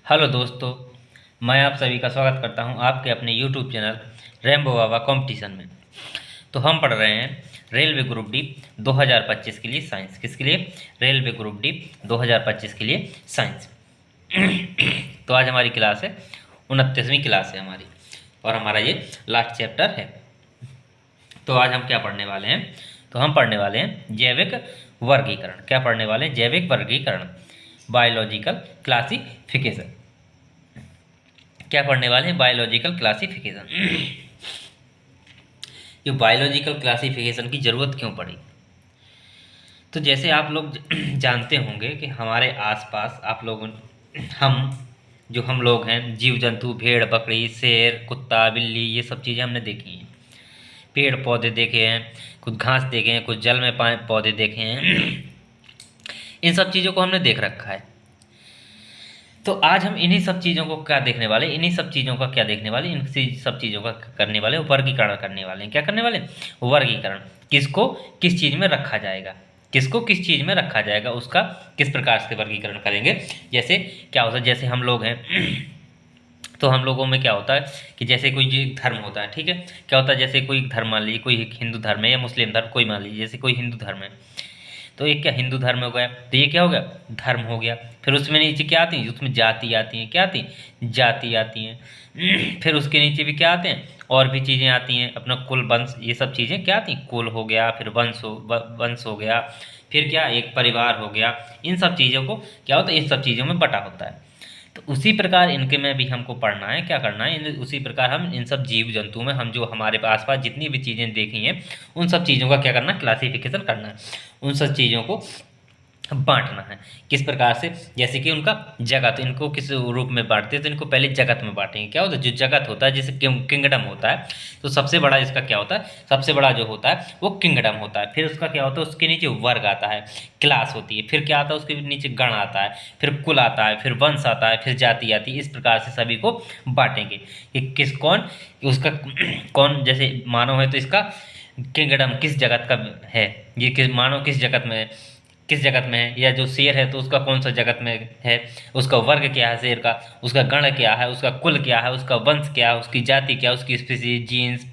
Hello दोस्तों, मैं आप सभी का स्वागत करता हूं आपके अपने यूट्यूब चैनल रेम्बो बाबा कंपटीशन में। तो हम पढ़ रहे हैं रेलवे ग्रुप डी 2025 के लिए साइंस। किसके लिए? रेलवे ग्रुप डी 2025 के लिए साइंस। तो आज हमारी क्लास है 29वीं क्लास है हमारी, और हमारा ये लास्ट चैप्टर है। तो आज हम क्या पढ़ने वाले हैं? तो हम पढ़ने वाले हैं जैविक वर्गीकरण। क्या पढ़ने वाले हैं? जैविक वर्गीकरण, बायोलॉजिकल क्लासिफिकेशन। क्या पढ़ने वाले हैं? Biological classification. ये बायोलॉजिकल क्लासिफिकेशन की ज़रूरत क्यों पड़ी? तो जैसे आप लोग जानते होंगे कि हमारे आसपास हम लोग हैं, जीव जंतु, भेड़ बकरी, शेर, कुत्ता, बिल्ली, ये सब चीज़ें हमने देखी हैं। पेड़ पौधे देखे हैं, कुछ घास देखे हैं, कुछ जल में पौधे देखे हैं। इन सब चीज़ों को हमने देख रखा है। तो आज हम इन्हीं सब चीज़ों को क्या देखने वाले, इन्हीं सब चीज़ों का क्या देखने वाले, इन सब चीज़ों का करने वाले, वर्गीकरण करने वाले हैं। क्या करने वाले? वर्गीकरण। किसको किस चीज़ में रखा जाएगा, किसको किस चीज़ में रखा जाएगा, उसका किस प्रकार से वर्गीकरण करेंगे। जैसे क्या होता है, जैसे हम लोग हैं तो हम लोगों में क्या होता है कि जैसे कोई धर्म होता है, ठीक है, क्या होता है, जैसे कोई धर्म मान लीजिए, कोई हिंदू धर्म है या मुस्लिम धर्म, कोई मान लीजिए जैसे कोई हिंदू धर्म है, तो एक क्या हिंदू धर्म हो गया, तो ये क्या हो गया? धर्म हो गया। फिर उसमें नीचे क्या आती है? उसमें जाति आती हैं। क्या आती हैं? जाति आती हैं। फिर उसके नीचे भी क्या आते हैं? और भी चीज़ें आती हैं, अपना कुल, वंश, ये सब चीज़ें क्या आती हैं? कुल हो गया, फिर वंश हो गया, फिर क्या, एक परिवार हो गया। इन सब चीज़ों को क्या होता है? इन सब चीज़ों में बटा होता है। तो उसी प्रकार इनके में भी हमको पढ़ना है, क्या करना है, उसी प्रकार हम इन सब जीव जंतु में हम जो हमारे आसपास जितनी भी चीज़ें देखी हैं, उन सब चीज़ों का क्या करना है? क्लासिफिकेशन करना है। उन सब चीज़ों को बांटना है। किस प्रकार से? जैसे कि उनका जगत, इनको किस रूप में बांटते हैं, तो इनको पहले जगत में बांटेंगे। क्या होता है? जो जगत होता है, जैसे किंगडम होता है, तो सबसे बड़ा इसका क्या होता है? सबसे बड़ा जो होता है वो किंगडम होता है। फिर उसका क्या होता है? उसके नीचे वर्ग आता है, क्लास होती है। फिर क्या आता है? उसके नीचे गण आता है, फिर कुल आता है, फिर वंश आता है, फिर जाति आती है। इस प्रकार से सभी को बांटेंगे कि किस कौन उसका कौन, जैसे मानव है तो इसका किंगडम किस जगत का है, ये किस मानव किस जगत में, किस जगत में है, या जो शेर है तो उसका कौन सा जगत में है, उसका वर्ग क्या है शेर का, उसका गण क्या है, उसका कुल क्या है, उसका वंश क्या है, उसकी जाति क्या है, उसकी स्पीसीज, जीन्स,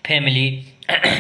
फैमिली,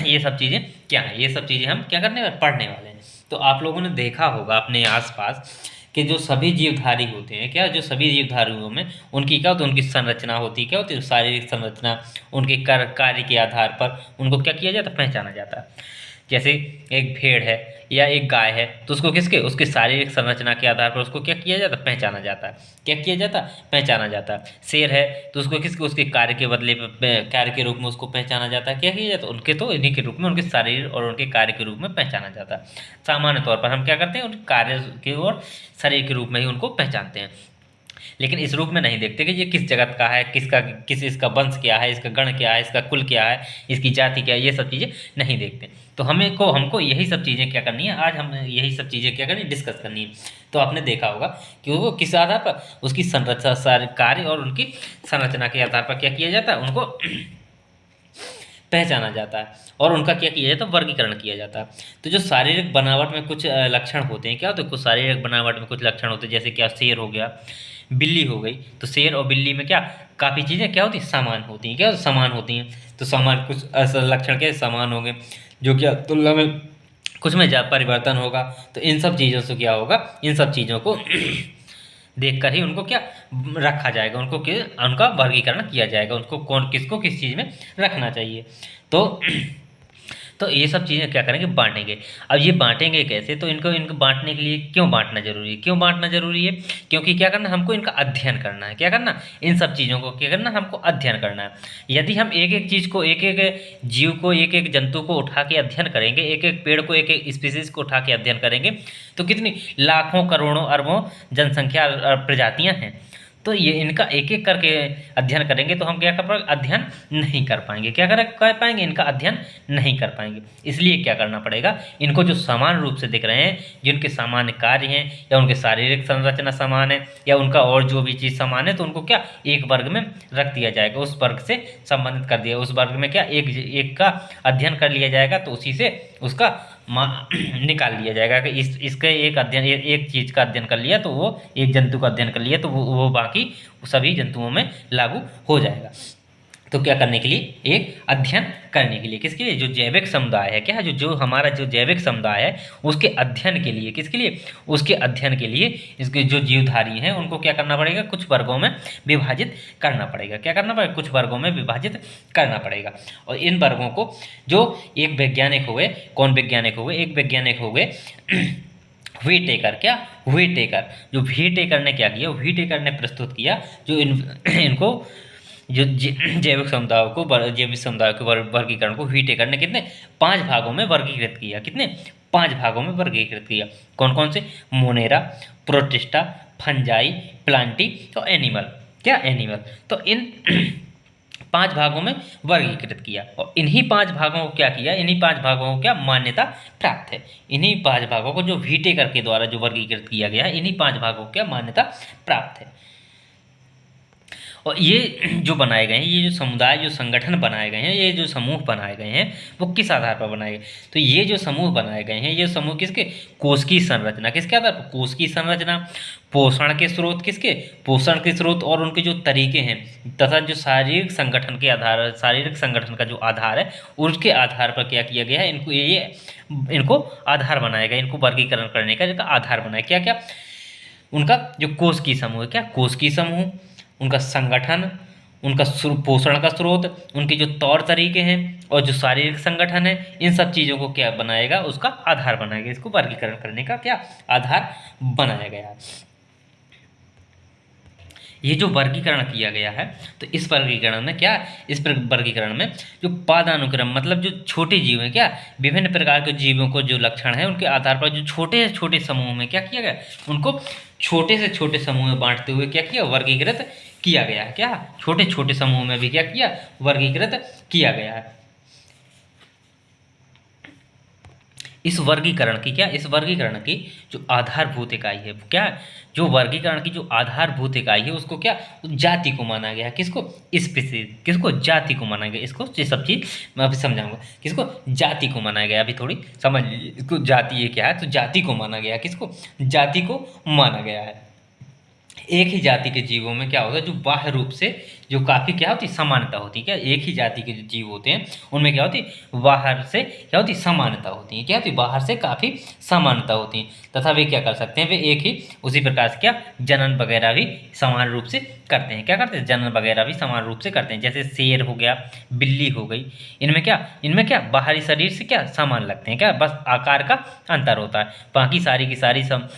ये सब चीज़ें क्या है, ये सब चीज़ें हम क्या करने वाले? पढ़ने वाले हैं। तो आप लोगों ने देखा होगा अपने आसपास कि जो सभी जीवधारी होते हैं, क्या, जो सभी जीवधारियों में उनकी क्या होती है? उनकी संरचना होती है। क्या होती है? शारीरिक संरचना। उनके कार्य के आधार पर उनको क्या किया जाता है? पहचाना जाता है। जैसे एक भेड़ है या एक गाय है, तो उसको किसके, उसकी शारीरिक संरचना के आधार पर उसको क्या किया जाता है? पहचाना जाता है। क्या किया जाता है? पहचाना जाता है। शेर है तो उसको किसके, उसके कार्य के बदले कार्य के रूप में उसको पहचाना जाता है। क्या किया जाता है? उनके तो इन्हीं के रूप में, उनके शरीर और उनके कार्य के रूप में पहचाना जाता है। सामान्य तौर पर हम क्या करते हैं? उनके कार्य के और शरीर के रूप में ही उनको पहचानते हैं, लेकिन इस रूप में नहीं देखते कि ये किस जगत का है, इसका वंश क्या है, इसका गण क्या है, इसका कुल क्या है, इसकी जाति क्या है, ये सब चीज़ें नहीं देखते। तो हमको यही सब चीज़ें क्या करनी है, आज हम यही सब चीज़ें क्या करनी, डिस्कस करनी है। तो आपने देखा होगा कि वो किस आधार पर, उसकी संरचना, सारे कार्य और उनकी संरचना के आधार पर क्या किया जाता है? उनको पहचाना जाता है और उनका क्या किया जाता है? वर्गीकरण किया जाता है। तो जो शारीरिक बनावट में कुछ लक्षण होते हैं, क्या होते हैं? कुछ शारीरिक बनावट में कुछ लक्षण होते हैं, जैसे क्या, शेर हो गया, बिल्ली हो गई, तो शेर और बिल्ली में क्या काफ़ी चीज़ें क्या होती हैं? समान होती हैं। क्या समान होती हैं? तो समान कुछ ऐसा लक्षण के समान होंगे, जो क्या तुलना में कुछ में ज़्यादा परिवर्तन होगा। तो इन सब चीज़ों से क्या होगा? इन सब चीज़ों को देखकर ही उनको क्या रखा जाएगा, उनका वर्गीकरण किया जाएगा, उनको कौन किसको किस चीज़ में रखना चाहिए। तो तो ये सब चीज़ें क्या करेंगे? बांटेंगे। अब ये बांटेंगे कैसे? तो इनको बांटने के लिए क्यों बांटना जरूरी है? क्यों बांटना जरूरी है? क्योंकि क्या करना, हमको इनका अध्ययन करना है। क्या करना? इन सब चीज़ों को क्या करना, हमको अध्ययन करना है। यदि हम एक एक चीज़ को, एक एक जीव को, एक एक जंतु को उठा के अध्ययन करेंगे, एक एक पेड़ को, एक एक स्पीसीज को उठा के अध्ययन करेंगे, तो कितनी लाखों करोड़ों अरबों जनसंख्या प्रजातियाँ हैं। तो ये इनका एक एक करके अध्ययन करेंगे तो हम क्या कर पाएंगे? अध्ययन नहीं कर पाएंगे। क्या कर पाएंगे? इनका अध्ययन नहीं कर पाएंगे। इसलिए क्या करना पड़ेगा? इनको जो समान रूप से दिख रहे हैं, जिनके सामान्य कार्य हैं, या उनके शारीरिक संरचना समान है, या उनका और जो भी चीज़ समान है, तो उनको क्या एक वर्ग में रख दिया जाएगा, उस वर्ग से संबंधित कर दिया। उस वर्ग में क्या एक एक का अध्ययन कर लिया जाएगा, तो उसी से उसका निकाल लिया जाएगा कि इसका एक अध्ययन, एक चीज़ का अध्ययन कर लिया तो वो, एक जंतु का अध्ययन कर लिया तो वो बाकी सभी जंतुओं में लागू हो जाएगा। तो क्या करने के लिए, एक अध्ययन करने के लिए, किसके लिए, जो जैविक समुदाय है, क्या है, जो हमारा जो जैविक समुदाय है उसके अध्ययन के लिए, किसके लिए, उसके अध्ययन के लिए इसके जो जीवधारी हैं उनको क्या करना पड़ेगा, कुछ वर्गों में विभाजित करना पड़ेगा। क्या करना पड़ेगा, कुछ वर्गों में विभाजित करना पड़ेगा। और इन वर्गों को जो एक वैज्ञानिक हो गए, कौन वैज्ञानिक हो गए, एक वैज्ञानिक हो गए व्हीटेकर। क्या, व्हीटेकर, जो व्हीटेकर ने क्या किया, व्हीटेकर ने प्रस्तुत किया जो इनको जो जैविक समुदाय के वर्गीकरण को व्हीटेकर ने कितने 5 भागों में वर्गीकृत किया। कितने 5 भागों में वर्गीकृत किया। कौन कौन से, मोनेरा, प्रोटिस्टा, फंजाई, प्लांटी और एनिमल। क्या, एनिमल। तो इन 5 भागों में वर्गीकृत किया और इन्हीं 5 भागों को क्या किया, इन्हीं 5 भागों को क्या मान्यता प्राप्त है। इन्हीं 5 भागों को जो व्हीटेकर के द्वारा जो वर्गीकृत किया गया है, इन्हीं 5 भागों को क्या मान्यता प्राप्त है। और ये जो बनाए गए हैं, ये जो समुदाय, जो संगठन बनाए गए हैं, ये जो समूह बनाए गए हैं वो किस आधार पर बनाए गए, तो ये जो समूह बनाए गए हैं, ये समूह किसके, कोश की संरचना, किसके आधार पर, कोश की संरचना, पोषण के स्रोत, किसके, पोषण के स्रोत और उनके जो तरीके हैं तथा जो शारीरिक संगठन के आधार, शारीरिक संगठन का जो आधार है उसके आधार पर क्या किया गया है, इनको आधार बनाया गया, इनको वर्गीकरण करने का जिसका आधार बनाया। क्या क्या, उनका जो कोश की समूह है, क्या, कोश की समूह, उनका संगठन, उनका पोषण का स्रोत, उनके जो तौर तरीके हैं और जो शारीरिक संगठन है, इन सब चीज़ों को क्या बनाएगा, उसका आधार बनाएगा। इसको वर्गीकरण करने का क्या आधार बनाया गया है। ये जो वर्गीकरण किया गया है, तो इस वर्गीकरण में क्या, इस वर्गीकरण में जो पादानुक्रम, मतलब जो छोटे जीव हैं, क्या, विभिन्न प्रकार के जीवों को जो लक्षण है उनके आधार पर जो छोटे से छोटे समूह में क्या किया गया, उनको छोटे से छोटे समूह में बांटते हुए क्या किया, वर्गीकृत किया गया है। क्या, छोटे छोटे समूह में भी क्या किया, वर्गीकृत किया गया है। इस वर्गीकरण की क्या, इस वर्गीकरण की जो आधारभूत इकाई है, क्या, जो वर्गीकरण की जो आधारभूत इकाई है उसको क्या, जाति को माना गया है। किसको, स्पीसीज, किसको, जाति को माना गया। इसको, ये सब चीज मैं अभी समझाऊंगा। किसको, जाति को माना गया। अभी थोड़ी समझ लीजिए इसको, जाति ये क्या है, तो जाति को माना गया। किसको, जाति को माना गया है। एक ही जाति के जीवों में क्या होता है, जो बाह्य रूप से जो काफ़ी क्या होती, समानता होती है। क्या, एक ही जाति के जो जीव होते हैं उनमें क्या होती, बाहर से क्या होती, समानता होती है। क्या होती, बाहर से काफ़ी समानता होती है तथा वे क्या कर सकते हैं, वे एक ही उसी प्रकार से क्या, जनन वगैरह भी समान रूप से करते हैं। क्या करते हैं, जनन वगैरह भी समान रूप से करते हैं। जैसे शेर हो गया, बिल्ली हो गई, इनमें क्या बाहरी शरीर से क्या समान लगते हैं। क्या, बस आकार का अंतर होता है, बाकी सारी की सारी सब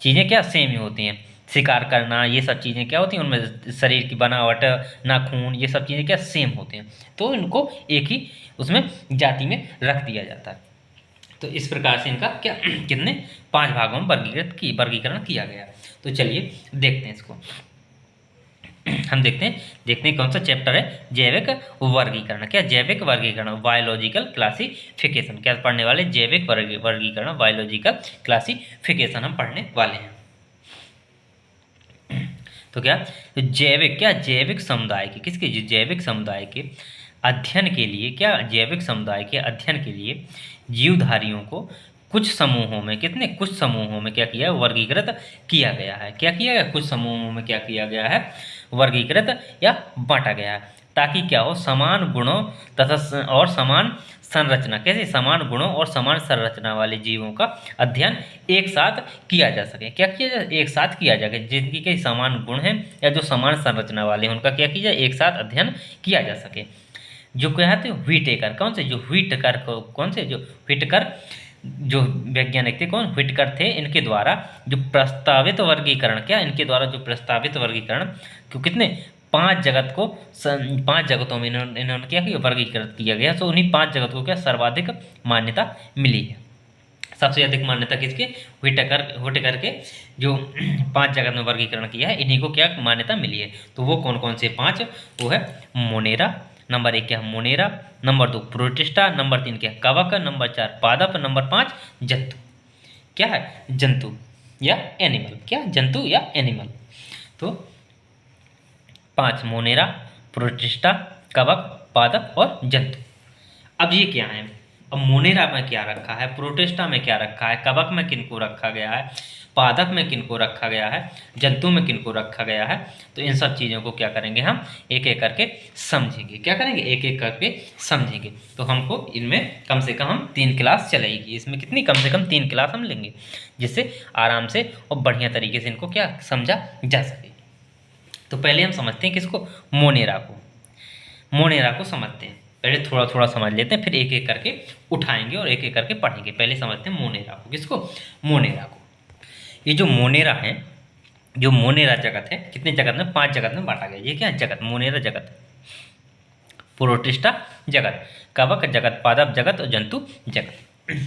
चीज़ें क्या सेम ही होती हैं। शिकार करना, ये सब चीज़ें क्या होती हैं, उनमें शरीर की बनावट, नाखून, ये सब चीज़ें क्या सेम होती हैं। तो इनको एक ही उसमें जाति में रख दिया जाता है। तो इस प्रकार से इनका क्या कितने 5 भागों में वर्गीकरण किया गया। तो चलिए देखते हैं इसको। हम देखते हैं कौन सा चैप्टर है, जैविक वर्गीकरण। क्या, जैविक वर्गीकरण, बायोलॉजिकल क्लासिफिकेशन। क्या पढ़ने वाले, जैविक वर्गीकरण, बायोलॉजिकल क्लासिफिकेशन हम पढ़ने वाले हैं। तो क्या, तो जैविक समुदाय के, किसके, जैविक समुदाय के अध्ययन के लिए, क्या, जैविक समुदाय के अध्ययन के लिए जीवधारियों को कुछ समूहों में, कुछ समूहों में क्या किया, वर्गीकृत किया गया है। क्या किया गया, कुछ समूहों में क्या किया गया है, वर्गीकृत या बांटा गया है, ताकि क्या हो, समान गुणों तथा और समान संरचना, कैसे, समान गुणों और समान संरचना वाले जीवों का अध्ययन एक साथ किया जा सके। क्या किया जाए, एक साथ किया जाए, जिनकी कई समान गुण हैं या जो समान संरचना वाले हैं उनका क्या किया जाए, एक साथ अध्ययन किया जा सके। जो कहते हैं व्हीटेकर, कौन से, जो व्हीटकर को, कौन से, जो व्हीटकर जो वैज्ञानिक थे, कौन, व्हीटकर थे। इनके द्वारा जो प्रस्तावित वर्गीकरण, क्या, इनके द्वारा जो प्रस्तावित वर्गीकरण, क्यों, कितने 5 जगतों में इन्होंने क्या किया, वर्गीकृत किया गया। तो उन्हीं 5 जगत को क्या सर्वाधिक मान्यता मिली है। सबसे अधिक मान्यता किसके, व्हीटकर के जो 5 जगत में वर्गीकरण किया है, इन्हीं को क्या मान्यता मिली है। तो वो कौन कौन से 5, वो है मोनेरा, नंबर 1 क्या, मोनेरा, नंबर 2 प्रोटिस्टा, नंबर 3 क्या, कवक, नंबर 4 पादप, नंबर 5 जंतु। क्या है, जंतु या एनिमल। क्या, जंतु या एनिमल। तो 5 मोनेरा, प्रोटिस्टा, कवक, पादप और जंतु। अब ये क्या है, अब मोनेरा में क्या रखा है, प्रोटिस्टा में क्या रखा है, कवक में किनको रखा गया है, पादप में किनको रखा गया है, जंतु में किनको रखा गया है। तो इन सब चीज़ों को क्या करेंगे हम एक एक करके समझेंगे। क्या करेंगे, एक एक करके समझेंगे। तो हमको इनमें कम से कम हम 3 क्लास चलेगी, इसमें कितनी, कम से कम 3 क्लास हम लेंगे, जिससे आराम से और बढ़िया तरीके से इनको क्या समझा जा सके। तो पहले हम समझते हैं किसको, मोनेरा को। मोनेरा को समझते हैं, पहले थोड़ा थोड़ा समझ लेते हैं, फिर एक एक करके उठाएंगे और एक एक करके पढ़ेंगे। पहले समझते हैं मोनेरा को। किसको, मोनेरा को। ये जो मोनेरा है, जो मोनेरा जगत है, कितने जगत में, 5 जगत में बांटा गया। ये क्या है, जगत, मोनेरा जगत, प्रोटिस्टा जगत, कवक जगत, पादप जगत और जंतु जगत।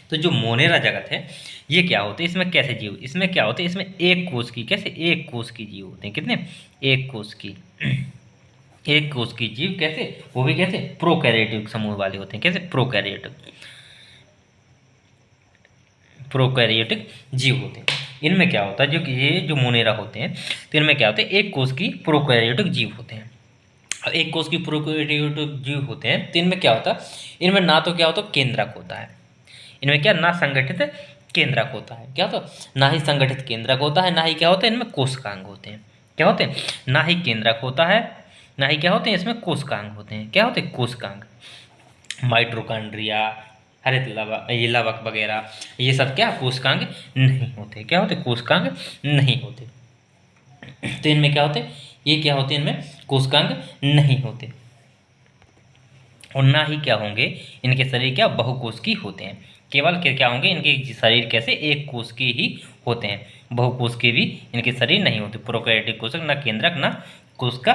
तो जो मोनेरा जगत है ये क्या होते हैं, इसमें कैसे जीव, इसमें क्या होते हैं, इसमें एक कोष की, कैसे, एक कोष की जीव होते हैं। कितने, एक कोष की, एक कोष की जीव। कैसे, वो भी कैसे, प्रोकैरियोटिक समूह वाले होते हैं। कैसे, प्रोकैरियोटिक, प्रोकैरियोटिक जीव होते हैं। इनमें क्या होता है, जो कि ये जो मोनेरा होते हैं, तो इनमें क्या होते हैं, एक कोष की प्रोकैरियोटिक जीव होते हैं। और एक कोष की प्रोकैरियोटिक जीव होते हैं, तो इनमें क्या होता है, इनमें ना तो क्या होता है, केंद्रक होता है। इनमें क्या, ना संगठित केंद्रक होता है, क्या होता है, ना ही संगठित केंद्रक होता है, ना ही क्या होता है, इनमें कोशिकांग होते हैं। क्या होते हैं, ना ही केंद्रक होता है, ना ही क्या होते हैं, इसमें कोशिकांग होते हैं। क्या होते हैं, कोशिकांग। माइटोकॉन्ड्रिया, हरित लवक, ये लवक वगैरह, ये सब क्या, कोशिकांग नहीं होते। क्या होते, कोशिकांग नहीं होते। तो इनमें क्या होते, ये क्या होते हैं, इनमें कोशिकांग नहीं होते। और ना ही क्या होंगे, इनके शरीर क्या, बहुकोशिकी होते हैं। केवल क्या होंगे, इनके शरीर कैसे, एक कोष के ही होते हैं, बहुकोष के भी इनके शरीर नहीं होते। प्रोकैरियोटिक कोशिक, ना केंद्रक, ना कोशिका,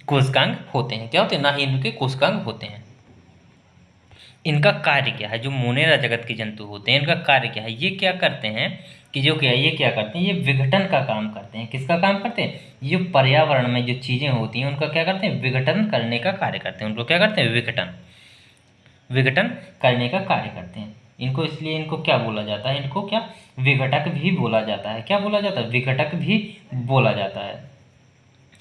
कोशिकांग होते हैं। क्या होते हैं, ना ही इनके कोशिकांग होते हैं। इनका कार्य क्या है, जो मोनेरा जगत के जंतु होते हैं, इनका कार्य क्या है, ये क्या करते हैं कि जो क्या, ये क्या करते हैं, ये विघटन का काम करते हैं। किसका काम करते हैं, ये पर्यावरण में जो चीज़ें होती हैं उनका क्या करते हैं, विघटन करने का कार्य करते हैं। उनको क्या करते हैं, विघटन, विघटन करने का कार्य करते हैं। इनको इसलिए इनको क्या बोला जाता है, इनको क्या, विघटक भी बोला जाता है। क्या बोला जाता है, विघटक भी बोला जाता है।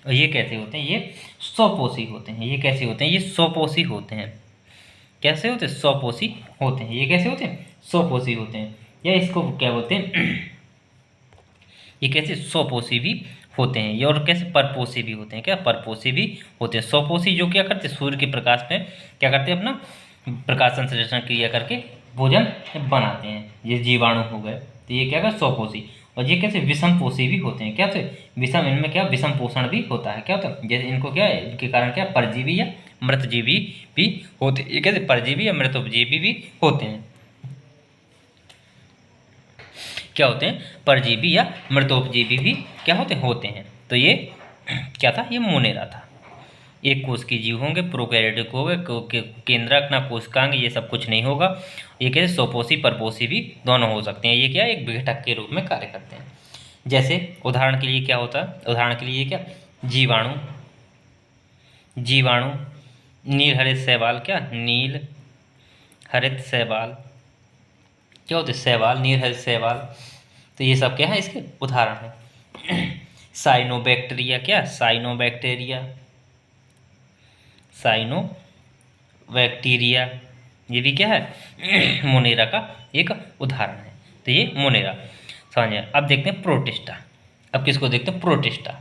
और ये कैसे होते हैं, ये स्वपोषी होते हैं। ये कैसे होते हैं, ये स्वपोषी होते हैं। कैसे होते हैं, स्वपोषी होते हैं। ये कैसे होते हैं, स्वपोषी होते हैं। या इसको क्या बोलते हैं, ये कैसे, स्वपोषी भी होते हैं। ये और कैसे, परपोषी भी होते हैं। क्या, परपोषी भी होते हैं। स्वपोषी जो क्या करते हैं, सूर्य के प्रकाश में क्या करते हैं, अपना प्रकाश संश्लेषण क्रिया करके भोजन बनाते हैं। ये जीवाणु हो गए, तो ये क्या कर, स्वपोषी। और ये कैसे, विषमपोषी भी होते हैं। क्या होते हैं, विषम, इनमें क्या, विषम पोषण भी होता है। क्या होता है, जैसे इनको क्या है, इनके कारण क्या, परजीवी या मृतजीवी भी होते हैं। ये कैसे, परजीवी या मृतोपजीवी भी होते हैं। क्या होते हैं, परजीवी या मृतोपजीवी भी क्या होते हैं। तो ये क्या था, ये मोनेरा था। एक कोष की जीव होंगे, प्रोकैरियोटिक हो गए, केंद्रक, ना कोशिकांग, ये सब कुछ नहीं होगा। ये कैसे, स्वपोषी परपोषी भी दोनों हो सकते हैं। ये क्या, एक विघटक के रूप में कार्य करते हैं। जैसे उदाहरण के लिए क्या होता है, उदाहरण के लिए क्या, जीवाणु, जीवाणु, नील हरित शैवाल, क्या, नील हरित शैवाल, क्या होते हैं, शैवाल, नील हरित शैवाल। तो ये सब क्या है, इसके उदाहरण है। साइनोबैक्टीरिया, क्या, साइनोबैक्टीरिया, साइनोबैक्टीरिया, ये भी क्या है, मोनेरा का एक उदाहरण है। तो ये मोनेरा समझिए। अब देखते हैं प्रोटिस्टा। अब किसको देखते हैं, प्रोटिस्टा।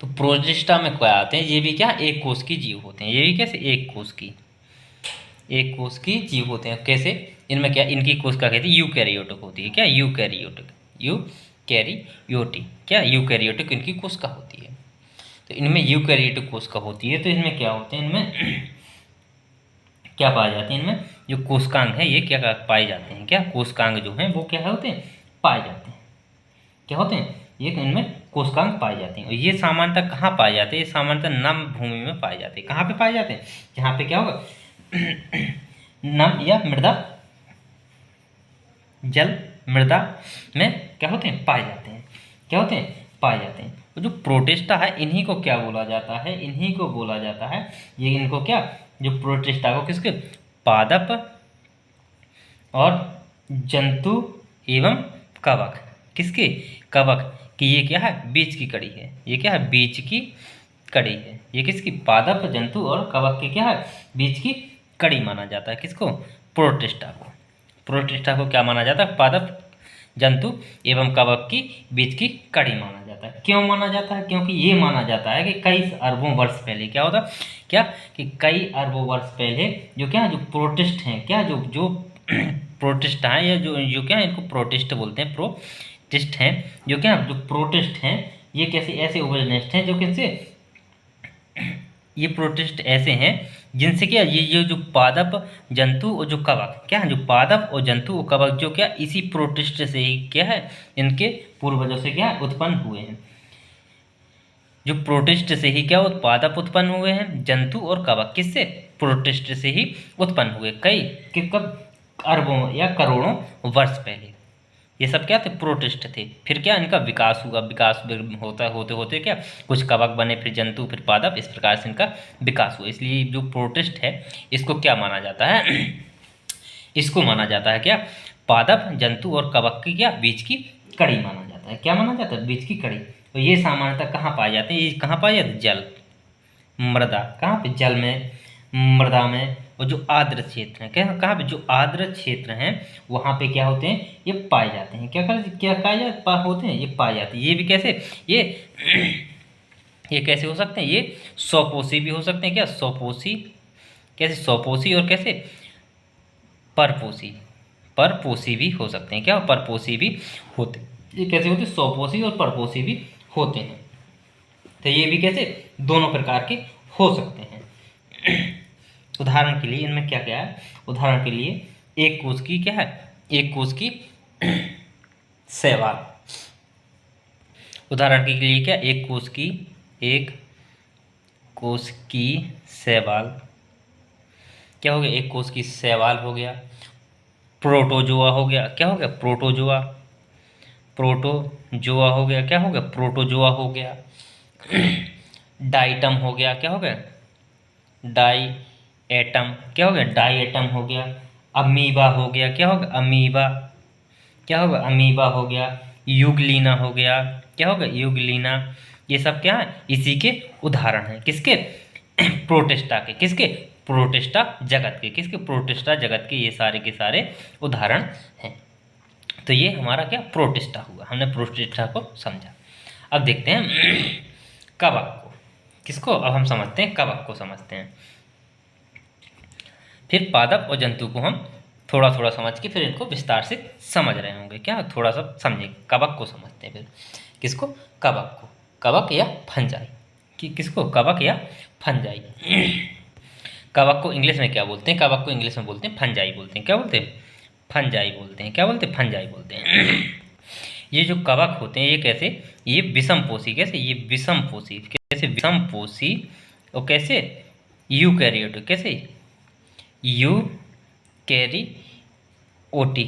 तो प्रोटिस्टा में क्या आते हैं, ये भी क्या, एक कोष की जीव होते हैं। ये भी कैसे, एक कोष की, एक कोष की जीव होते हैं। कैसे, इनमें क्या, इनकी कोशिका कहती है यूकैरियोटिक होती है। क्या, यूकैरियोटिक, यूकैरियोटिक, क्या, यूकैरियोटिक इनकी कोशिका होती है। तो इनमें यूकैरियोटिक कोशिका होती है। तो इनमें क्या होते हैं, इनमें क्या पाए जाते हैं, इनमें जो कोशिकांग है ये क्या पाए जाते हैं, क्या, कोशिकांग जो हैं वो क्या होते हैं, पाए जाते हैं। क्या होते हैं, ये इनमें कोशिकांग पाए जाते हैं। और ये सामान्यतः कहाँ पाए जाते हैं, ये सामान्यतः नम भूमि में पाए जाते हैं। कहाँ पे पाए जाते हैं, जहाँ पे क्या होगा, नम या मृदा, जल मृदा में क्या होते हैं, पाए जाते हैं। क्या होते हैं, पाए जाते हैं। तो जो प्रोटिस्टा है इन्हीं को क्या बोला जाता है, इन्हीं को बोला जाता है, ये इनको क्या, जो प्रोटिस्टा को किसके, पादप और जंतु एवं कवक, किसके, कवक की, ये क्या है, बीज की कड़ी है। ये क्या है, बीज की कड़ी है। ये किसकी, पादप, जंतु और कवक की क्या है, बीज की कड़ी माना जाता है। किसको? प्रोटिस्टा को। प्रोटिस्टा को क्या माना जाता है? पादप जंतु एवं कवक की बीच की कड़ी माना जाता है। क्यों माना जाता है? क्योंकि ये माना जाता है कि कई अरबों वर्ष पहले क्या होता, क्या कि कई अरबों वर्ष पहले जो क्या जो प्रोटिस्ट हैं, क्या जो जो प्रोटिस्ट हैं, या जो जो क्या इनको प्रोटिस्ट बोलते हैं, प्रोटिस्ट हैं, जो क्या जो प्रोटिस्ट हैं, ये कैसे ऐसे ओवरनेस्ट हैं जो किनसे, ये प्रोटिस्ट ऐसे हैं जिनसे क्या ये जो पादप जंतु और जो कवक, क्या जो पादप और जंतु और कवक जो क्या इसी प्रोटिस्ट से ही क्या है, इनके पूर्वजों से क्या उत्पन्न हुए हैं। जो प्रोटिस्ट से ही क्या पादप उत्पन्न हुए हैं, जंतु और कवक किससे? प्रोटिस्ट से ही उत्पन्न हुए, कई कब? अरबों या करोड़ों वर्ष पहले। ये सब क्या थे? प्रोटिस्ट थे। फिर क्या इनका विकास हुआ, विकास होता होते होते क्या कुछ कवक बने, फिर जंतु, फिर पादप, इस प्रकार से इनका विकास हुआ। इसलिए जो प्रोटिस्ट है इसको क्या माना जाता है? इसको माना जाता है क्या? पादप जंतु और कवक की क्या बीच की कड़ी माना जाता है। क्या माना जाता है? बीच की कड़ी। तो ये सामान्यतः कहाँ पाए जाते हैं? ये कहाँ पाए जाते हैं? जल, मृदा, कहाँ पे? जल में, मृदा में, और जो आर्द्र क्षेत्र हैं, क्या कहाँ पे? जो आर्द्र क्षेत्र हैं वहाँ पे क्या होते हैं? ये पाए जाते हैं। क्या होते हैं? ये पाए जाते हैं। ये भी कैसे? ये ये कैसे हो सकते हैं? ये स्वपोषी भी हो सकते हैं। क्या? स्वपोषी, कैसे? स्वपोषी और कैसे? परपोषी, परपोषी भी हो सकते हैं। क्या? परपोषी भी होते हैं। ये कैसे होते हैं? स्वपोषी और परपोषी भी होते हैं। तो ये भी कैसे? दोनों प्रकार के हो सकते हैं। उदाहरण के लिए इनमें क्या क्या है? उदाहरण के लिए एक कोष की क्या है? एक कोष की शैवाल। उदाहरण के लिए क्या? एक कोष की शैवाल क्या हो गया? एक कोष की शैवाल हो गया। प्रोटोजोआ हो गया। क्या हो गया? प्रोटोजोआ। प्रोटोजोआ हो गया। क्या हो गया? प्रोटोजोआ हो गया। डाइटम हो गया। क्या हो गया? Die atom. क्या हो गया? डाई एटम हो गया। अमीबा हो गया। क्या हो गया? अमीबा। क्या होगा? अमीबा हो गया। युगलीना हो गया। क्या होगा? युगलीना। ये सब क्या है? इसी के उदाहरण हैं। किसके? प्रोटिस्टा के। किसके? प्रोटिस्टा जगत के। किसके? प्रोटिस्टा जगत के ये सारे के सारे उदाहरण हैं। तो ये हमारा क्या? प्रोटिस्टा हुआ। हमने प्रोटिस्टा को समझा। अब देखते हैं कवक को। किसको? अब हम समझते हैं कवक को, समझते हैं। फिर पादप और जंतु को हम थोड़ा थोड़ा समझ के फिर इनको विस्तार से समझ रहे होंगे। क्या? थोड़ा सा समझेंगे। कवक को समझते हैं फिर। किसको? कवक को। कवक या फंजाई कि किसको? कवक या फंजाई। कवक को इंग्लिश में क्या बोलते हैं? कवक को इंग्लिश में बोलते हैं फंजाई बोलते हैं। क्या बोलते हैं? फंजाई बोलते हैं। क्या बोलते हैं? फंजाई बोलते हैं। ये जो कवक होते हैं ये कैसे? ये विषमपोषी। कैसे? ये विषमपोषी। कैसे? विषमपोषी। और कैसे? यूकैरियोटिक। कैसे? यूकैरियोटिक।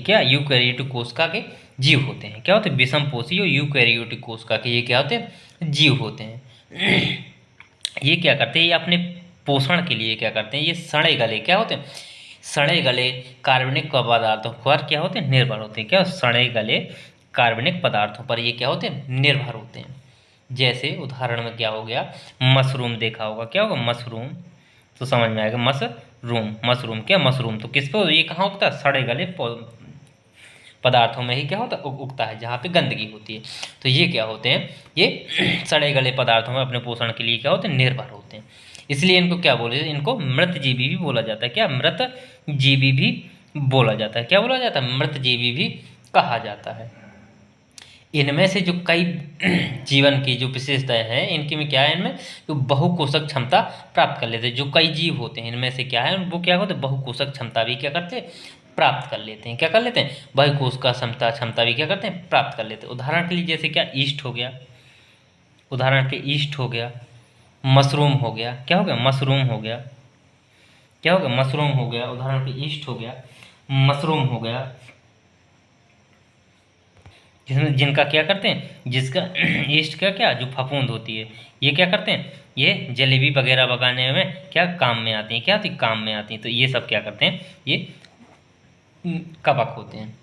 क्या? यूकैरियोटिक कोशिका के जीव होते हैं। क्या होते हैं? विषमपोषी और यूकैरियोटिक कोशिका के ये क्या होते हैं? जीव होते हैं। ये क्या करते हैं? ये अपने पोषण के लिए क्या करते हैं? ये सड़े गले क्या होते हैं? सड़े गले कार्बनिक पदार्थों पर क्या होते हैं? निर्भर होते हैं। क्या? सड़े गले कार्बनिक पदार्थों पर ये क्या होते हैं? निर्भर होते हैं। जैसे उदाहरण में क्या हो गया? मशरूम देखा होगा। क्या होगा? मशरूम, तो समझ में आएगा। मशरूम, मशरूम क्या? मशरूम तो किस पे? ये कहाँ उगता है? सड़े गले पदार्थों में ही क्या होता है? उगता है, जहाँ पे गंदगी होती है। तो ये क्या होते हैं? ये सड़े गले पदार्थों में अपने पोषण के लिए क्या होते हैं? निर्भर होते हैं। इसलिए इनको क्या बोले? इनको मृतजीवी भी बोला जाता है। क्या? मृतजीवी भी बोला जाता है। क्या बोला जाता है? मृतजीवी भी कहा जाता है। इनमें से जो कई जीवन की जो विशेषताएं हैं इनके में क्या है? इनमें जो बहुकोशक क्षमता प्राप्त कर लेते हैं। जो कई जीव होते हैं इनमें से क्या है? वो क्या होते हैं? बहुकोशक क्षमता भी क्या करते हैं? प्राप्त कर लेते हैं। क्या कर लेते हैं? बहुकोश का क्षमता भी क्या करते हैं? प्राप्त कर लेते हैं। उदाहरण के लिए जैसे क्या? ईस्ट हो गया। उदाहरण के ईस्ट हो गया। मशरूम हो गया। क्या हो गया? मशरूम हो गया। क्या हो गया? मशरूम हो गया। उदाहरण के ईस्ट हो गया, मशरूम हो गया। जिसमें जिनका क्या करते हैं? जिसका ईस्ट का क्या? जो फफूंद होती है ये क्या करते हैं? ये जलेबी वगैरह पकाने में क्या काम में आती हैं? क्या आती? काम में आती हैं। तो ये सब क्या करते हैं? ये कवक होते हैं।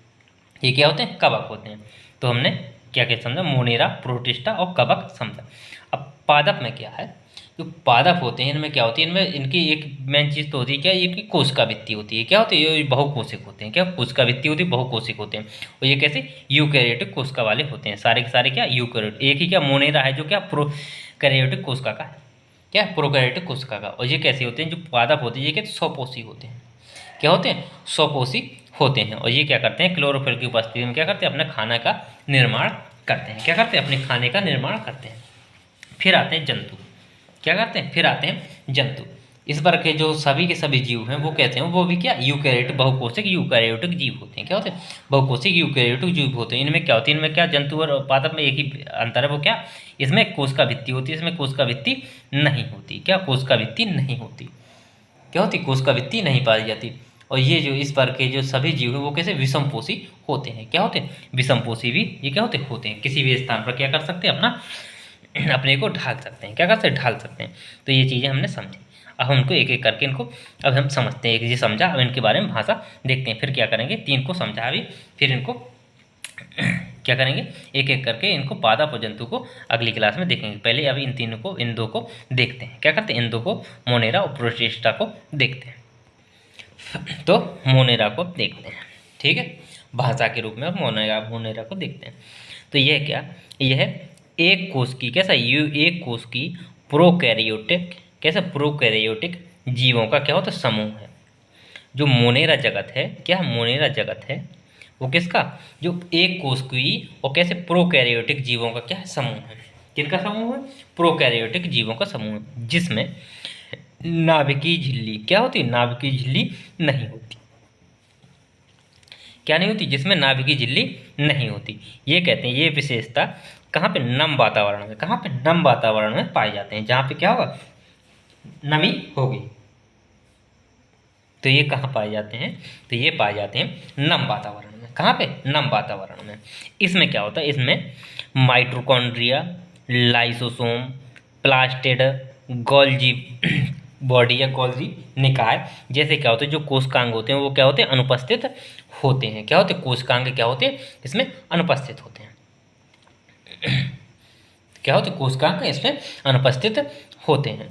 ये क्या होते हैं? कवक होते हैं। तो हमने क्या क्या समझा? मोनेरा, प्रोटिस्टा और कवक समझा। अब पादप में क्या है? जो पादप होते हैं इनमें क्या होती है, इनमें इनकी एक मेन चीज़ तो होती है क्या, इनकी कोशिका भित्ति होती है। क्या होती है, ये बहुकोशिक होते हैं। क्या कोशिका भित्ति होती है, बहुकोशिक होते हैं। और ये कैसे यूकैरियोटिक कोशिका वाले होते हैं, सारे के सारे क्या यूकैरियोट। एक ही क्या मोनेरा है जो क्या प्रोकैरियोटिक कोशिका का है, क्या प्रोकैरियोटिक कोशिका का। और ये कैसे होते हैं, जो पादप होते हैं ये क्या स्वपोषी होते हैं। क्या होते हैं, स्वपोषी होते हैं। और ये क्या करते हैं, क्लोरोफिल की उपस्थिति में क्या करते हैं, अपने खाना का निर्माण करते हैं। क्या करते हैं, अपने खाने का निर्माण करते हैं। फिर आते हैं जंतु। क्या करते हैं, फिर आते हैं जंतु। इस बार के जो सभी के सभी जीव हैं वो कहते हैं वो भी क्या यूकैरियोटिक बहुकोशिक यूकैरियोटिक जीव होते हैं। क्या होते हैं, बहुकोशिक यूकैरियोटिक जीव होते हैं। इनमें क्या होती है, इनमें क्या जंतु और पादप में एक ही अंतर है, वो क्या, इसमें कोशिका भित्ति होती है, इसमें कोशिका भित्ति नहीं होती। क्या कोशिका भित्ति नहीं होती, क्या होती, कोशिका भित्ति नहीं पाई जाती। और ये जो इस बार के जो सभी जीव हैं वो कैसे विषमपोषी होते हैं। क्या होते हैं, विषमपोषी भी ये क्या होते हैं, किसी भी स्थान पर क्या कर सकते हैं, अपना अपने को ढाल सकते हैं। क्या कर सकते हैं, ढाल सकते हैं। तो ये चीज़ें हमने समझी। अब हम इनको एक एक करके इनको अब हम समझते हैं। एक ये समझा, अब इनके बारे में भाषा देखते हैं। फिर क्या करेंगे, 3 को समझा अभी, फिर इनको क्या करेंगे, एक एक करके इनको पादप और जंतु को अगली क्लास में देखेंगे। पहले अभी इन तीनों को, इन दो को देखते हैं। क्या करते हैं, इन दो को, मोनेरा और प्रोटिस्टा को देखते हैं। तो मोनेरा को देखते हैं, ठीक है, भाषा के रूप में मोनेरा को देखते हैं। तो यह क्या, यह एक कोश की, कैसा, एक कोश की प्रोकैरियोटिक, कैसा, प्रोकैरियोटिक जीवों का क्या होता है, समूह है। जो मोनेरा जगत है, क्या मोनेरा जगत है, वो किसका, जो एक कोश की और कैसे प्रोकैरियोटिक जीवों का क्या है, समूह है। किनका समूह है, प्रोकैरियोटिक जीवों का समूह है, जिसमें नाभिकीय झिल्ली, क्या होती है, नाभिकीय झिल्ली नहीं होती। क्या नहीं होती, जिसमें नाभिकीय झिल्ली नहीं होती। ये कहते हैं, ये विशेषता कहाँ पे, नम वातावरण में, कहाँ पे, नम वातावरण में पाए जाते हैं। जहाँ पे क्या होगा, नमी होगी। तो ये कहाँ पाए जाते हैं, तो ये पाए जाते हैं नम वातावरण में। कहाँ पे, नम वातावरण में। इसमें क्या होता है, इसमें mitochondria, lysosome, plastid, Golgi body या गोल्जी निकाय जैसे क्या होते हैं, जो कोशिकांग होते हैं वो क्या होते हैं, अनुपस्थित होते हैं। क्या होते हैं, कोशिकांग क्या होते हैं, इसमें अनुपस्थित होते हैं। क्या होते हैं, कोशिकांग इसमें अनुपस्थित होते हैं।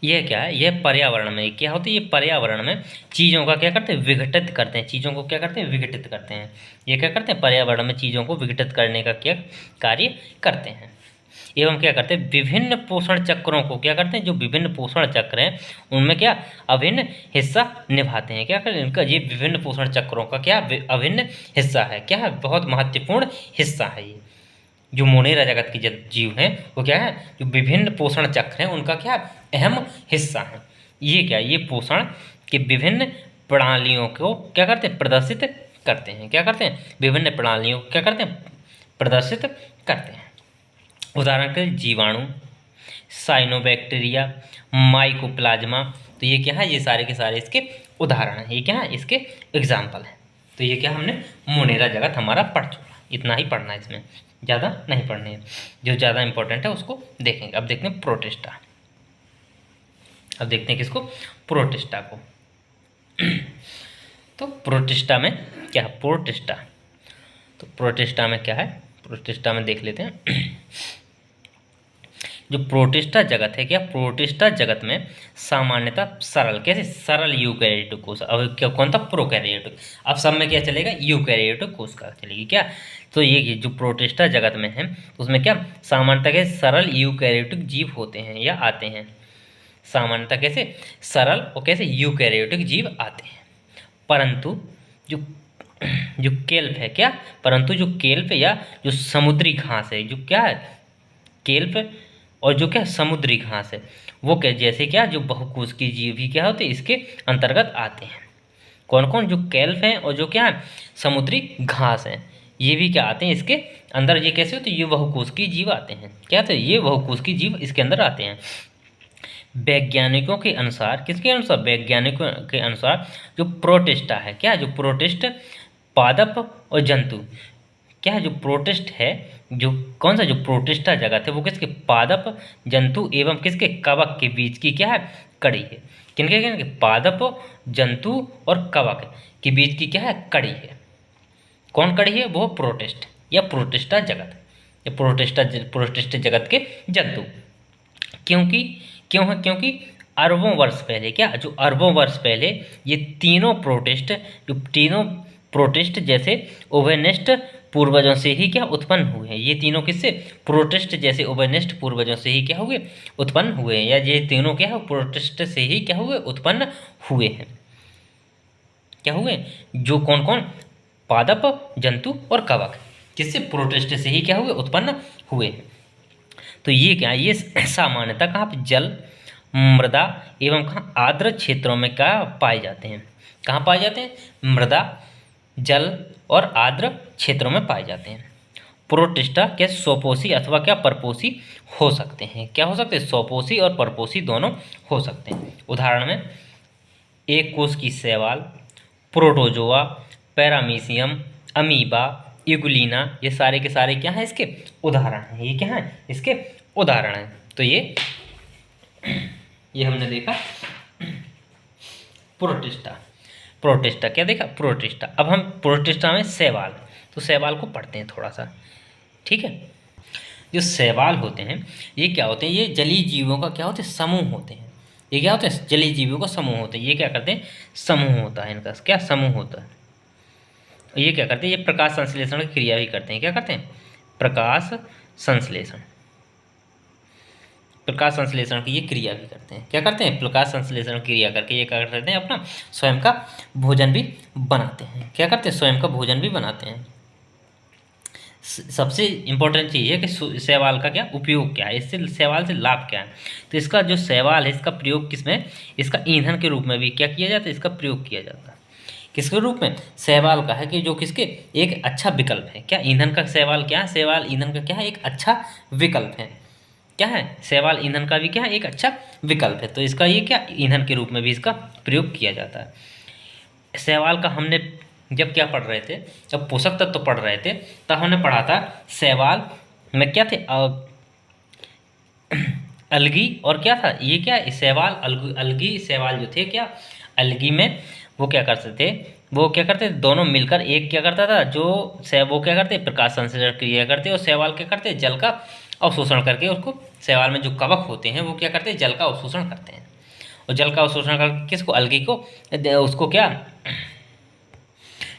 यह क्या है, यह पर्यावरण में क्या होता है, ये पर्यावरण में चीज़ों का क्या करते हैं, विघटित करते हैं। चीज़ों को क्या करते हैं, विघटित करते हैं। ये क्या करते हैं, पर्यावरण में चीज़ों को विघटित करने का क्या कार्य करते हैं। एवं क्या करते हैं, विभिन्न पोषण चक्रों को क्या करते हैं, जो विभिन्न पोषण चक्र हैं उनमें क्या अभिन्न हिस्सा निभाते हैं। क्या करते हैं, इनका ये विभिन्न पोषण चक्रों का क्या अभिन्न हिस्सा है, क्या है, बहुत महत्वपूर्ण हिस्सा है। ये जो मोनेरा जगत की जीव हैं वो क्या है, जो विभिन्न पोषण चक्र हैं उनका क्या अहम हिस्सा है। ये क्या, ये पोषण के विभिन्न प्रणालियों को क्या करते हैं, प्रदर्शित करते हैं। क्या करते हैं, विभिन्न प्रणालियों को क्या करते हैं, प्रदर्शित करते हैं। उदाहरण के लिए जीवाणु, साइनोबैक्टीरिया, माइकोप्लाज्मा। तो ये क्या है, ये सारे के सारे इसके उदाहरण हैं। ये क्या है, इसके एग्जाम्पल हैं। तो ये क्या हमने मोनेरा जगत हमारा पढ़ चुका, इतना ही पढ़ना है, इसमें ज़्यादा नहीं पढ़ने है। जो ज़्यादा इंपॉर्टेंट है उसको देखेंगे। अब देखते हैं प्रोटिस्टा। अब देखते हैं किसको, प्रोटिस्टा को। तो प्रोटिस्टा में क्या है, प्रोटिस्टा, तो प्रोटिस्टा में क्या है, प्रोटिस्टा में देख लेते हैं। जो प्रोटिस्टा जगत है, क्या प्रोटिस्टा जगत में सामान्यतः सरल, कैसे, सरल यूकैरियोटिक कोशिका। अब क्या कौन था, प्रोकैरियोटिक। अब सब में क्या चलेगा, यूकैरियोटिक कोशिका चलेगी। क्या, तो ये जो प्रोटिस्टा जगत में है उसमें क्या सामान्यतः के सरल यूकैरियोटिक जीव होते हैं या आते हैं। सामान्यतः कैसे, सरल और कैसे यूकैरियोटिक जीव आते हैं। परंतु जो केल्प है, क्या, परंतु जो केल्प या जो समुद्री घास है, जो क्या है, केल्प और जो क्या समुद्री घास है वो क्या, जैसे क्या जो बहुकोशिकीय जीव भी क्या होते हैं इसके अंतर्गत आते हैं। कौन कौन, जो केल्प हैं और जो क्या है समुद्री घास हैं, ये भी क्या आते हैं इसके अंदर। ये कैसे होते हैं, ये बहुकोशिकीय जीव आते हैं। क्या थे, ये बहुकोशिकीय जीव इसके अंदर आते हैं। वैज्ञानिकों के अनुसार, किसके अनुसार, वैज्ञानिकों के अनुसार जो प्रोटिस्टा है, क्या जो प्रोटिस्ट पादप और जंतु, क्या है, जो प्रोटिस्ट है, जो कौन सा, जो प्रोटिस्टा जगत है वो किसके, पादप जंतु एवं किसके, कवक के बीच की क्या है, कड़ी है। किनके किनके, पादप जंतु और कवक के बीच की क्या है, कड़ी है। कौन कड़ी है, वो प्रोटिस्ट या प्रोटिस्टा जगत। ये प्रोटिस्ट जगत के जंतु। क्यों है? क्योंकि अरबों वर्ष पहले क्या, जो अरबों वर्ष पहले ये तीनों प्रोटिस्ट जैसे उभयनिष्ठ पूर्वजों से ही क्या उत्पन्न हुए हैं। ये तीनों किससे? प्रोटिस्ट जैसे उभयनिष्ठ पूर्वजों से ही क्या हुए? उत्पन्न हुए हैं, या ये तीनों क्या है? प्रोटिस्ट से ही क्या हुए? उत्पन्न हुए हैं। क्या हुए? जो कौन कौन? पादप, जंतु और कवक, किससे? प्रोटिस्ट से ही क्या हुए? उत्पन्न हुए हैं। तो ये क्या है? ये सामान्यतः कहाँ पे? जल, मृदा एवं कहाँ? आर्द्र क्षेत्रों में क्या पाए जाते हैं? कहाँ पाए जाते हैं? मृदा, जल और आर्द्र क्षेत्रों में पाए जाते हैं। प्रोटिस्टा क्या स्वपोषी अथवा क्या परपोषी हो सकते हैं? क्या हो सकते हैं? स्वपोषी और परपोषी दोनों हो सकते हैं। उदाहरण में एक कोष की शैवाल, प्रोटोजोआ, पैरामीशियम, अमीबा, इगुलिना, ये सारे के सारे क्या हैं? इसके उदाहरण हैं। ये क्या हैं? इसके उदाहरण हैं। तो ये हमने देखा प्रोटिस्टा क्या देखा? प्रोटिस्टा। अब हम प्रोटिस्टा में शैवाल, तो शैवाल को पढ़ते हैं थोड़ा सा, ठीक है। जो शैवाल होते हैं ये क्या होते हैं? ये जलीय जीवों का क्या होते हैं? समूह होते हैं। ये क्या होते हैं? जलीय जीवों का समूह होते हैं। ये क्या करते हैं? समूह होता है इनका, क्या समूह होता है। ये क्या करते हैं? ये प्रकाश संश्लेषण की क्रिया भी करते हैं। क्या करते हैं? प्रकाश संश्लेषण की ये क्रिया भी करते हैं। क्या करते हैं? प्रकाश संश्लेषण क्रिया करके ये क्या करते हैं? अपना स्वयं का भोजन भी बनाते हैं। क्या करते हैं? स्वयं का भोजन भी बनाते हैं। सबसे इम्पोर्टेंट चीज़ है कि शैवाल का क्या उपयोग क्या है, इससे शैवाल से लाभ क्या है। तो इसका जो शैवाल है इसका प्रयोग किसमें? इसका ईंधन के रूप में भी क्या किया जाता है? इसका प्रयोग किया जाता है। किसके रूप में? शैवाल का है कि जो किसके एक अच्छा विकल्प है। क्या ईंधन का शैवाल क्या है? शैवाल ईंधन का क्या है? एक अच्छा विकल्प है। क्या है? शैवाल ईंधन का भी क्या है? एक अच्छा विकल्प है। तो इसका ये क्या ईंधन के रूप में भी इसका प्रयोग किया जाता है। शैवाल का हमने जब क्या पढ़ रहे थे, जब पोषक तत्व तो पढ़ रहे थे, तब हमने पढ़ा था शैवाल में क्या थे? अलगी और क्या था? ये क्या शैवाल अलगी शैवाल जो थे क्या अलगी में वो क्या करते थे? वो क्या करते थे? दोनों मिलकर एक क्या करता था? जो वो क्या करते? प्रकाश संश्लेषण क्रिया करते, और शैवाल क्या करते? जल का अवशोषण करके उसको, शैवाल में जो कवक होते हैं वो क्या करते हैं? जल का अवशोषण करते हैं। और जल का अवशोषण करके किसको? अलगी को, उसको क्या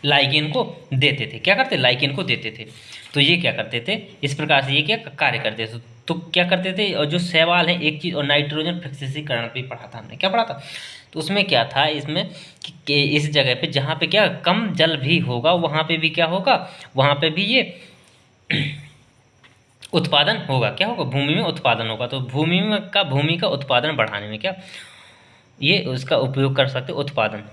लाइकेन को देते थे। क्या करते? लाइकेन को देते थे। तो ये क्या करते थे? इस प्रकार से ये क्या कार्य करते थे। तो क्या करते थे? और जो शैवाल है एक चीज़, और नाइट्रोजन फिक्सेसीकरण भी पढ़ा था हमने। क्या पढ़ा था? तो उसमें क्या था इसमें कि इस जगह पे जहाँ पे क्या कम जल भी होगा वहाँ पे भी क्या होगा? वहाँ पे भी ये उत्पादन होगा। क्या होगा? भूमि में उत्पादन होगा। तो भूमि का उत्पादन बढ़ाने में क्या ये उसका उपयोग कर सकते? उत्पादन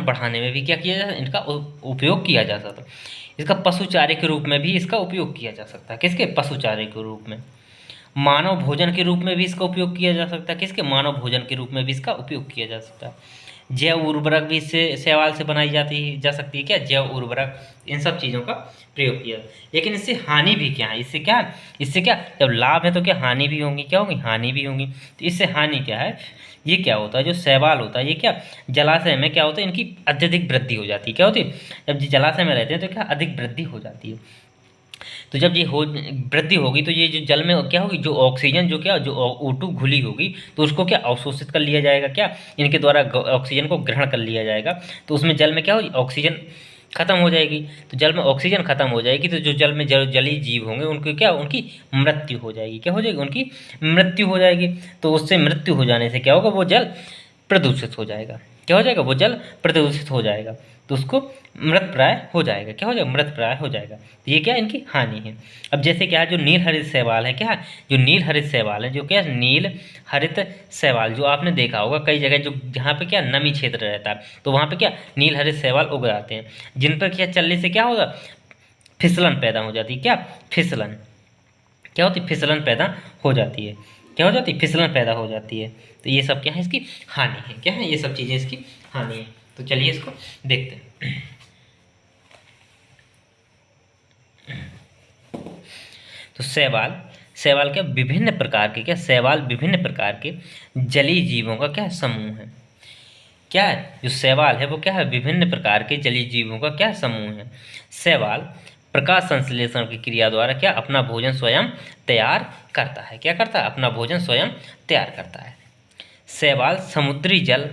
बढ़ाने में भी क्या किया जा सकता? इनका उपयोग किया जा सकता। इसका पशु चारे के रूप में भी इसका उपयोग किया जा सकता है। किसके? पशु चारे के रूप में। मानव भोजन के रूप में भी इसका उपयोग किया जा सकता है। किसके? मानव भोजन के रूप में भी इसका उपयोग किया जा सकता है। जैव उर्वरक भी इससे शैवाल से बनाई जा सकती है। क्या? जैव उर्वरक, इन सब चीज़ों का प्रयोग किया। लेकिन इससे हानि भी क्या है? इससे क्या जब लाभ है तो क्या हानि भी होंगी? क्या होगी? हानि भी होंगी। तो इससे हानि क्या है? ये क्या होता है? जो शैवाल होता है ये क्या जलाशय में क्या होता है? इनकी अत्यधिक वृद्धि हो जाती है। क्या होती है? जब जलाशय में रहते हैं तो क्या अधिक वृद्धि हो जाती है। तो जब ये वृद्धि होगी तो ये जो जल में क्या होगी? जो ऑक्सीजन जो O2 घुली होगी तो उसको क्या अवशोषित कर लिया जाएगा। क्या इनके द्वारा ऑक्सीजन को ग्रहण कर लिया जाएगा। तो उसमें जल में क्या होगी? ऑक्सीजन खत्म हो जाएगी। तो जल में ऑक्सीजन खत्म हो जाएगी तो जो जल में जलीय जीव होंगे उनको क्या उनकी मृत्यु हो जाएगी। क्या हो जाएगी? उनकी मृत्यु हो जाएगी। तो उससे मृत्यु हो जाने से क्या होगा? वो जल प्रदूषित हो जाएगा। क्या हो जाएगा? वो जल प्रदूषित हो जाएगा। तो उसको मृत प्राय हो जाएगा। क्या हो जाएगा? मृत प्राय हो जाएगा। तो ये क्या इनकी हानि है। अब जैसे क्या है जो नील हरित शैवाल है, क्या है जो नील हरित शैवाल है, जो क्या नील हरित शैवाल जो आपने देखा होगा कई जगह जो जहाँ पे क्या नमी क्षेत्र रहता है तो वहाँ पे क्या नील हरित शैवाल उग जाते हैं, जिन पर क्या चलने से क्या होगा? फिसलन पैदा हो जाती है। क्या फिसलन? क्या होती? फिसलन पैदा हो जाती है। क्या हो जाती है? फिसलन पैदा हो जाती है। तो ये सब क्या है? इसकी हानि है। क्या है? ये सब चीज़ें इसकी हानि है। तो चलिए इसको देखते हैं। तो शैवाल क्या विभिन्न प्रकार के शैवाल विभिन्न प्रकार के जलीय जीवों का क्या समूह है। क्या है? जो शैवाल है वो क्या है? विभिन्न प्रकार के जलीय जीवों का क्या समूह है। शैवाल प्रकाश संश्लेषण की क्रिया द्वारा क्या अपना भोजन स्वयं तैयार करता है। क्या करता है? अपना भोजन स्वयं तैयार करता है। शैवाल समुद्री जल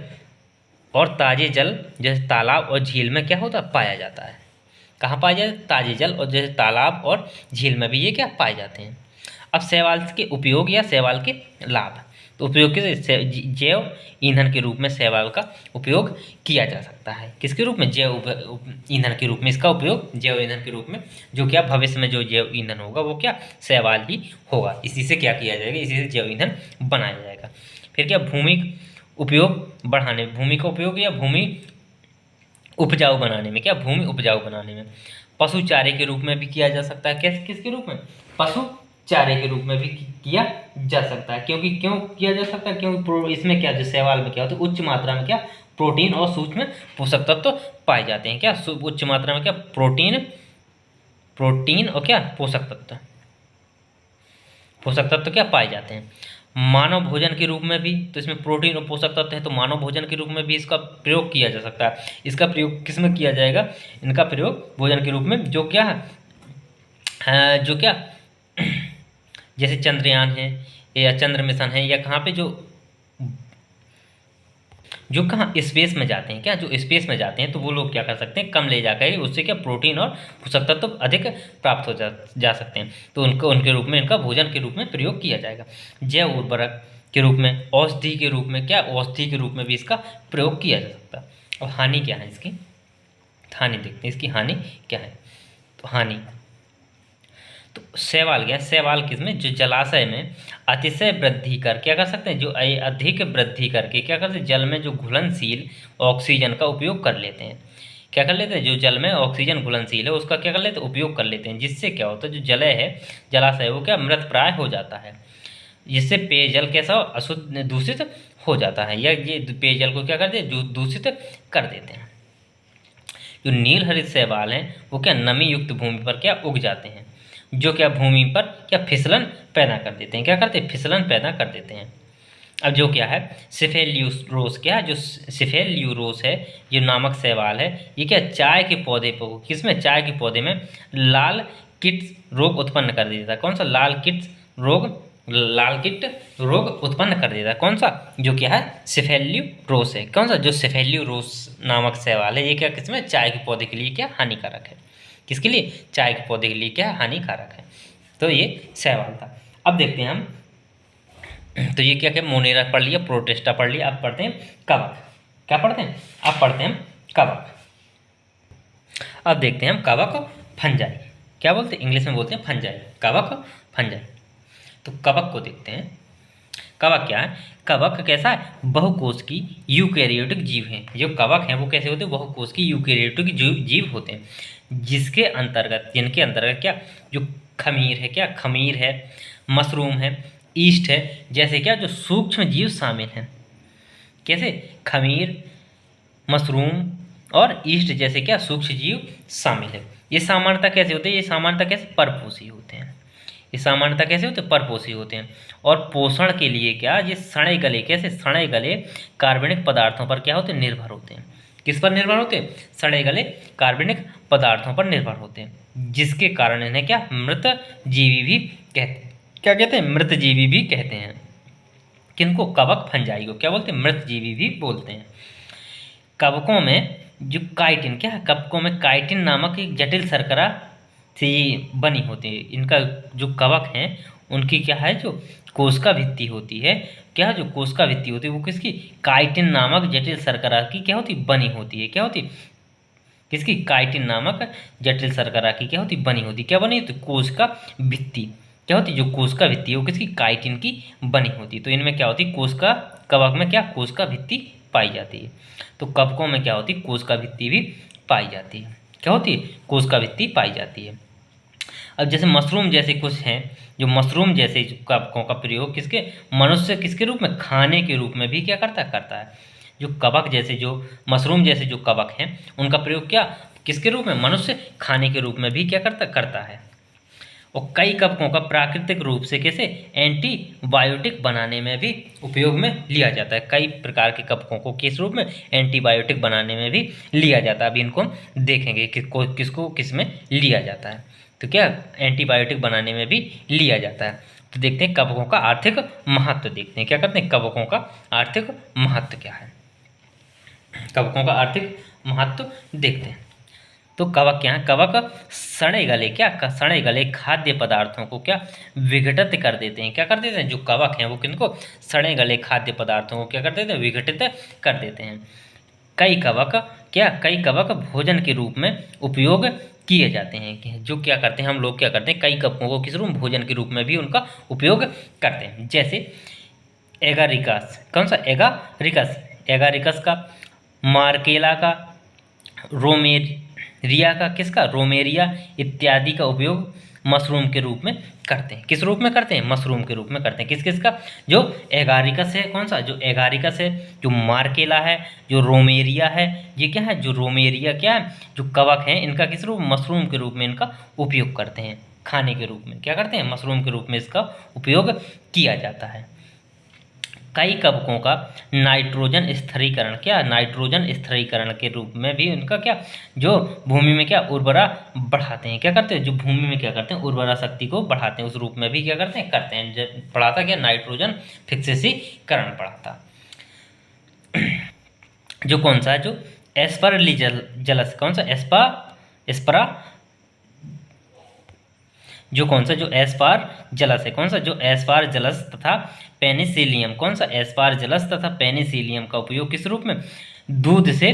और ताजे जल जैसे तालाब और झील में क्या होता है? पाया जाता है। कहाँ पाया जाता है? ताजे जल और जैसे तालाब और झील में भी ये क्या पाए जाते हैं। अब शैवाल के उपयोग या शैवाल के लाभ। तो उपयोग के जैव ईंधन के रूप में शैवाल का उपयोग किया जा सकता है। किसके रूप में? जैव ईंधन के रूप में इसका उपयोग जैव ईंधन के रूप में, जो क्या भविष्य में जो जैव ईंधन होगा वो क्या शैवाल ही होगा। इसी से क्या किया जाएगा? इसी से जैव ईंधन बनाया जाएगा। फिर क्या भूमि उपयोग बढ़ाने, भूमि का उपयोग या भूमि उपजाऊ बनाने में, क्या भूमि उपजाऊ बनाने में पशु चारे के रूप में भी किया जा सकता है। कैसे? किसके रूप में? पशु चारे के रूप में भी किया जा सकता है। क्योंकि क्यों किया जा सकता है? क्योंकि इसमें क्या जो शैवाल में क्या होता है उच्च मात्रा में क्या प्रोटीन और सूक्ष्म पोषक तत्व पाए जाते हैं। क्या उच्च मात्रा में क्या प्रोटीन और क्या पोषक तत्व क्या पाए जाते हैं। मानव भोजन के रूप में भी, तो इसमें प्रोटीन और पोषक तत्व है तो मानव भोजन के रूप में भी इसका प्रयोग किया जा सकता है। इसका प्रयोग किस में किया जाएगा? इनका प्रयोग भोजन के रूप में जो क्या है जो क्या जैसे चंद्रयान है या चंद्र मिशन है या कहाँ पे जो कहाँ स्पेस में जाते हैं, क्या जो स्पेस में जाते हैं तो वो लोग क्या कर सकते हैं? कम ले जाकर उससे क्या प्रोटीन और पोषक तत्व तो अधिक प्राप्त हो जा सकते हैं। तो उनके रूप में इनका भोजन के रूप में प्रयोग किया जाएगा। जैव उर्वरक के रूप में, औषधि के रूप में, क्या औषधि के रूप में भी इसका प्रयोग किया जा सकता है। अब हानि क्या है इसकी? हानि देखते हैं इसकी हानि क्या है। तो हानि तो शैवाल क्या? शैवाल किसमें? जो जलाशय में अतिशय वृद्धि कर क्या कर सकते हैं? जो अधिक वृद्धि करके क्या करते हैं? जल में जो घुलनशील ऑक्सीजन का उपयोग कर लेते हैं। क्या कर लेते हैं? जो जल में ऑक्सीजन घुलनशील है उसका क्या कर लेते हैं? उपयोग कर लेते हैं। जिससे क्या होता है? जो जलय है जलाशय वो क्या मृत प्राय हो जाता है। जिससे पेयजल कैसा अशुद्ध दूषित हो जाता है, या ये पेयजल को क्या करते हैं? जो दूषित कर देते हैं। जो नील हरित शैवाल हैं वो क्या नमी युक्त भूमि पर क्या उग जाते हैं, जो क्या भूमि पर क्या फिसलन पैदा कर देते हैं। क्या करते हैं? फिसलन पैदा कर देते हैं। अब जो क्या है सिफेल्यूरोस, क्या जो सिफेल्यूरोस है जो नामक शैवाल है ये क्या चाय के पौधे पर, किसमें? चाय के पौधे में लाल कीट रोग उत्पन्न कर देता है। कौन सा? लाल कीट रोग उत्पन्न कर देता है। कौन सा? जो क्या है सिफेल्यूरोस है। कौन सा? जो सिफेल्यूरोस नामक शैवाल है ये क्या किसमें? चाय के पौधे के लिए क्या हानिकारक है। किसके लिए? चाय के पौधे के लिए क्या हानिकारक है। तो ये शैवाल था। अब देखते हैं हम, तो ये क्या क्या मोनेरा पढ़ लिया, प्रोटेस्टा पढ़ लिया। अब पढ़ते हैं कवक। क्या पढ़ते हैं? अब पढ़ते हैं कवक। अब देखते हैं हम कवक फंजाई। क्या बोलते हैं? इंग्लिश में बोलते हैं फंजाई, कवक फंजाई। तो कवक को देखते हैं। कवक क्या है? कवक कैसा है? बहुकोश की यूकैरियोटिक जीव हैं। जो कवक हैं वो कैसे होते हैं? बहुकोश की यूकैरियोटिक जीव होते हैं, जिनके अंतर्गत क्या जो खमीर है, क्या खमीर है, मशरूम है, ईस्ट है, जैसे क्या जो सूक्ष्म जीव शामिल हैं। कैसे? खमीर, मशरूम और ईस्ट जैसे क्या सूक्ष्म जीव शामिल है। ये सामान्यतः कैसे होते हैं? ये सामान्यतः कैसे परपोषी होते हैं। ये सामान्यतः कैसे होते हैं? परपोषी होते हैं। और पोषण के लिए क्या ये सड़े गले, कैसे सड़े गले कार्बनिक पदार्थों पर क्या होते हैं? निर्भर होते हैं। किस पर निर्भर होते हैं? सड़े गले कार्बनिक पदार्थों पर निर्भर होते हैं, जिसके कारण इन्हें क्या मृत जीवी भी कहते हैं। क्या कहते हैं? मृत जीवी भी कहते हैं। किनको? कवक फंजाई को क्या बोलते हैं? मृत जीवी भी बोलते हैं। कवकों में जो काइटिन, क्या है? कवकों में काइटिन नामक एक जटिल शर्करा से बनी होती है। इनका जो कवक हैं उनकी क्या है जो कोशिका भित्ति होती है, क्या जो कोशिका भित्ति होती है वो किसकी? काइटिन नामक जटिल शर्करा की क्या होती? बनी होती है। क्या होती? किसकी? काइटिन नामक जटिल शर्करा की क्या होती? बनी होती। क्या बनी होती? कोशिका भित्ति। क्या होती? जो कोशिका भित्ति है वो किसकी? काइटिन की बनी होती। तो इनमें क्या होती? कोशिका, कवक में क्या कोशिका भित्ति पाई जाती है। तो कवकों में क्या होती? कोशिका भित्ति भी पाई जाती है। क्या होती है? कोशिका भित्ति पाई जाती है। अब जैसे मशरूम जैसे कुछ हैं, जो मशरूम जैसे कवकों का प्रयोग किसके? मनुष्य किसके रूप में? खाने के रूप में भी क्या करता है। जो कवक जैसे जो मशरूम जैसे जो कवक हैं उनका प्रयोग क्या किसके रूप में? मनुष्य खाने के रूप में भी क्या करता है। और कई कवकों का प्राकृतिक रूप से कैसे एंटीबायोटिक बनाने में भी उपयोग में लिया जाता है। कई प्रकार के कवकों को किस रूप में एंटीबायोटिक बनाने में भी लिया जाता है। अभी इनको हम देखेंगे किसको किस में लिया जाता है। तो क्या एंटीबायोटिक बनाने में भी लिया जाता है। तो देखते हैं कवकों का आर्थिक महत्व, देखते हैं क्या करते हैं, कवकों का आर्थिक महत्व क्या है। कवकों का आर्थिक महत्व देखते हैं। तो कवक क्या है, कवक सड़े गले सड़े गले खाद्य पदार्थों को क्या विघटित कर देते हैं। क्या कर देते हैं, जो कवक हैं वो किनको, सड़े गले खाद्य पदार्थों को क्या कर देते हैं, विघटित कर देते हैं। कई कवक भोजन के रूप में उपयोग किए जाते हैं। जो क्या करते हैं, हम लोग क्या करते हैं, कई कवकों को किस रूप में, भोजन के रूप में भी उनका उपयोग करते हैं। जैसे एगारिकस, कौन सा एगारिकस, एगारिकस का, मार्केला का, रोमेरिया का, किसका, रोमेरिया इत्यादि का उपयोग मशरूम के रूप में करते हैं। किस रूप में करते हैं, मशरूम के रूप में करते हैं। किस किस का, जो एगारिकस है, कौन सा, जो एगारिकस है, जो मार्केला है, जो रोमेरिया है, ये क्या है, जो रोमेरिया क्या है, जो कवक हैं, इनका किस रूप, मशरूम के रूप में इनका उपयोग करते हैं। खाने के रूप में क्या करते हैं, मशरूम के रूप में इसका उपयोग किया जाता है। कई कवकों का नाइट्रोजन स्थिरीकरण, क्या नाइट्रोजन स्थिरीकरण के रूप में भी उनका क्या, जो भूमि में क्या उर्वरा बढ़ाते हैं। क्या करते हैं, जो भूमि में क्या करते हैं, उर्वरा शक्ति को बढ़ाते हैं, उस रूप में भी क्या करते हैं जब बढ़ाता क्या, नाइट्रोजन फिक्सेसीकरण बढ़ाता। जो कौन सा है, जो एस्परजिलस, कौन सा, एस्परा, जो कौन सा, जो एस्पारजलस है, कौन सा, जो एस्पारजलस तथा पेनिसिलियम, कौन सा, एस्पारजलस तथा पेनिसिलियम का उपयोग किस रूप में, दूध से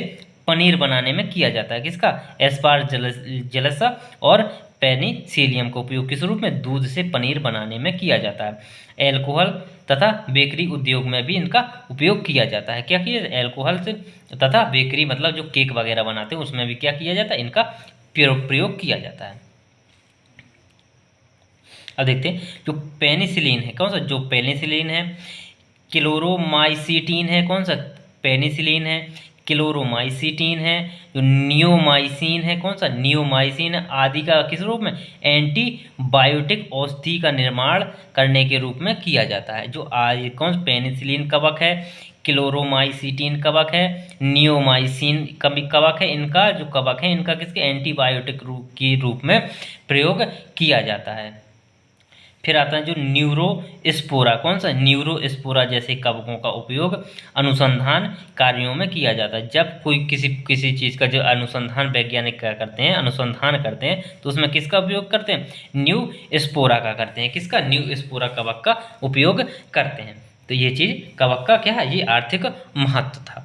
पनीर बनाने में किया जाता है। किसका, एस्पारजलस और पेनिसिलियम का उपयोग किस रूप में, दूध से पनीर बनाने में किया जाता है। एल्कोहल तथा बेकरी उद्योग में भी इनका उपयोग किया जाता है। क्या किया, एल्कोहल से तथा बेकरी मतलब जो केक वगैरह बनाते हैं उसमें भी क्या किया जाता है, इनका प्रयोग किया जाता है। अब देखते हैं जो पेनिसिलिन है, कौन सा, जो पेनिसिलिन है, क्लोरोमाइसिटीन है, कौन सा, पेनिसिलिन है, क्लोरोमाइसिटीन है, जो नियोमाइसिन है, कौन सा, नियोमाइसिन आदि का किस रूप में, एंटीबायोटिक औषधि का निर्माण करने के रूप में किया जाता है। जो आज कौन, पेनिसिलिन कवक है, क्लोरोमाइसिटीन कवक है, नियोमाइसिन कवक है, इनका जो कवक है इनका किसके एंटीबायोटिक के रूप में प्रयोग किया जाता है। फिर आता है जो न्यूरोस्पोरा, कौन सा, न्यूरोस्पोरा जैसे कवकों का उपयोग अनुसंधान कार्यों में किया जाता है। जब कोई किसी चीज़ का जो अनुसंधान वैज्ञानिक क्या करते हैं, अनुसंधान करते हैं, तो उसमें किसका उपयोग करते हैं, न्यूस्पोरा का करते हैं। किसका, न्यूस्पोरा कवक का उपयोग करते हैं। तो ये चीज़ कवक का क्या है, ये आर्थिक महत्व था।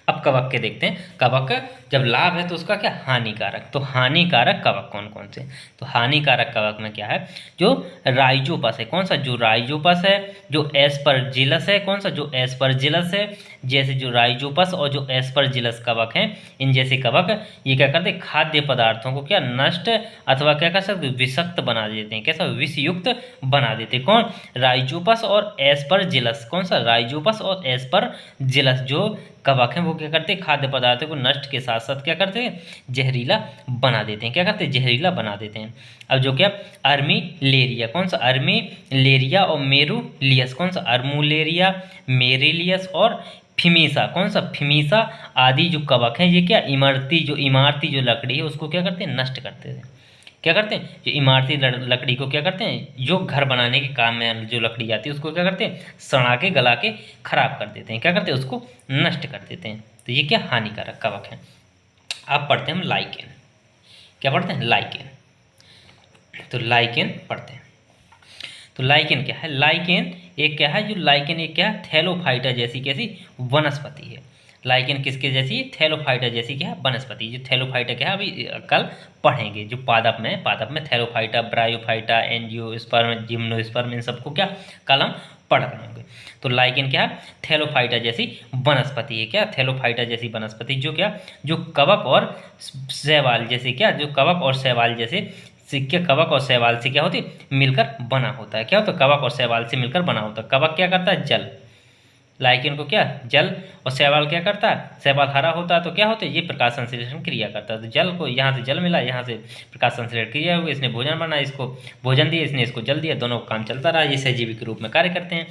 अब कवक के देखते हैं, कवक जब लाभ है तो उसका क्या, हानिकारक। तो हानिकारक कवक कौन कौन से, तो हानिकारक कवक में क्या है, जो राइजोपस है, कौन सा, जो राइजोपस है, जो एस्परजिलस है, कौन सा, जो एस्परजिलस है, जैसे जो राइजोपस और जो एस्परजिलस कवक हैं, इन जैसे कवक ये क्या करते हैं, खाद्य पदार्थों को क्या नष्ट अथवा क्या कर सकते, विषक्त बना देते हैं। कैसा, विषयुक्त बना देते हैं। कौन, राइजोपस और एस्परजिलस, कौन सा, राइजोपस और एस्परजिलस जो कवक हैं वो क्या करते हैं, खाद्य पदार्थों को नष्ट के साथ साथ क्या करते हैं, जहरीला बना देते हैं। क्या करते हैं, जहरीला बना देते हैं। अब जो क्या, अर्मीलेरिया, कौन सा, अर्मीलेरिया और मेरुलियस, कौन सा, अर्मुलेरिया, मेरिलियस और फिमीसा, कौन सा, फिमीसा आदि जो कवक हैं ये क्या, इमारती जो लकड़ी है उसको क्या करते हैं, नष्ट करते हैं। क्या करते हैं, जो इमारती लकड़ी को क्या करते हैं, जो घर बनाने के काम में जो लकड़ी आती है उसको क्या करते हैं, सड़ा के गला के खराब कर देते हैं। क्या करते हैं, उसको नष्ट कर देते हैं। तो ये क्या, हानिकारक कवक है। अब पढ़ते हैं हम लाइकेन। क्या पढ़ते हैं, लाइकेन। तो लाइकेन पढ़ते हैं। तो लाइकेन क्या है, लाइकेन एक क्या है, जो लाइकेन एक क्या है, थैलोफाइटा जैसी कैसी वनस्पति है। लाइकेन किसके जैसी, थैलोफाइटा जैसी क्या है, वनस्पति। जो थैलोफाइटा क्या है अभी कल पढ़ेंगे, जो पादप में थैलोफाइटा, ब्रायोफाइटा, एंजियोस्पर्म, जिम्नोस्पर्म, इन सबको क्या कल हम पढ़ रहे होंगे। तो लाइकेन क्या है, थैलोफाइटा जैसी वनस्पति है। क्या, थैलोफाइटा जैसी वनस्पति जो क्या, जो कवक और शैवाल जैसे क्या, जो कवक और शैवाल जैसे कवक और शैवाल से क्या होती मिलकर बना होता है। क्या होता है, कवक और शैवाल से मिलकर बना होता है। कवक क्या करता है, जल, लाइकेन को क्या जल, और शैवाल क्या करता है, शैवाल हरा होता है तो क्या होता है, ये प्रकाश संश्लेषण क्रिया करता है। तो जल को यहाँ से जल मिला, यहाँ से प्रकाश संश्लेषण क्रिया हुई, इसने भोजन बनाया, इसको भोजन दिया, इसने इसको जल दिया, दोनों का काम चलता रहा, ये सहजीवी के रूप में कार्य करते हैं।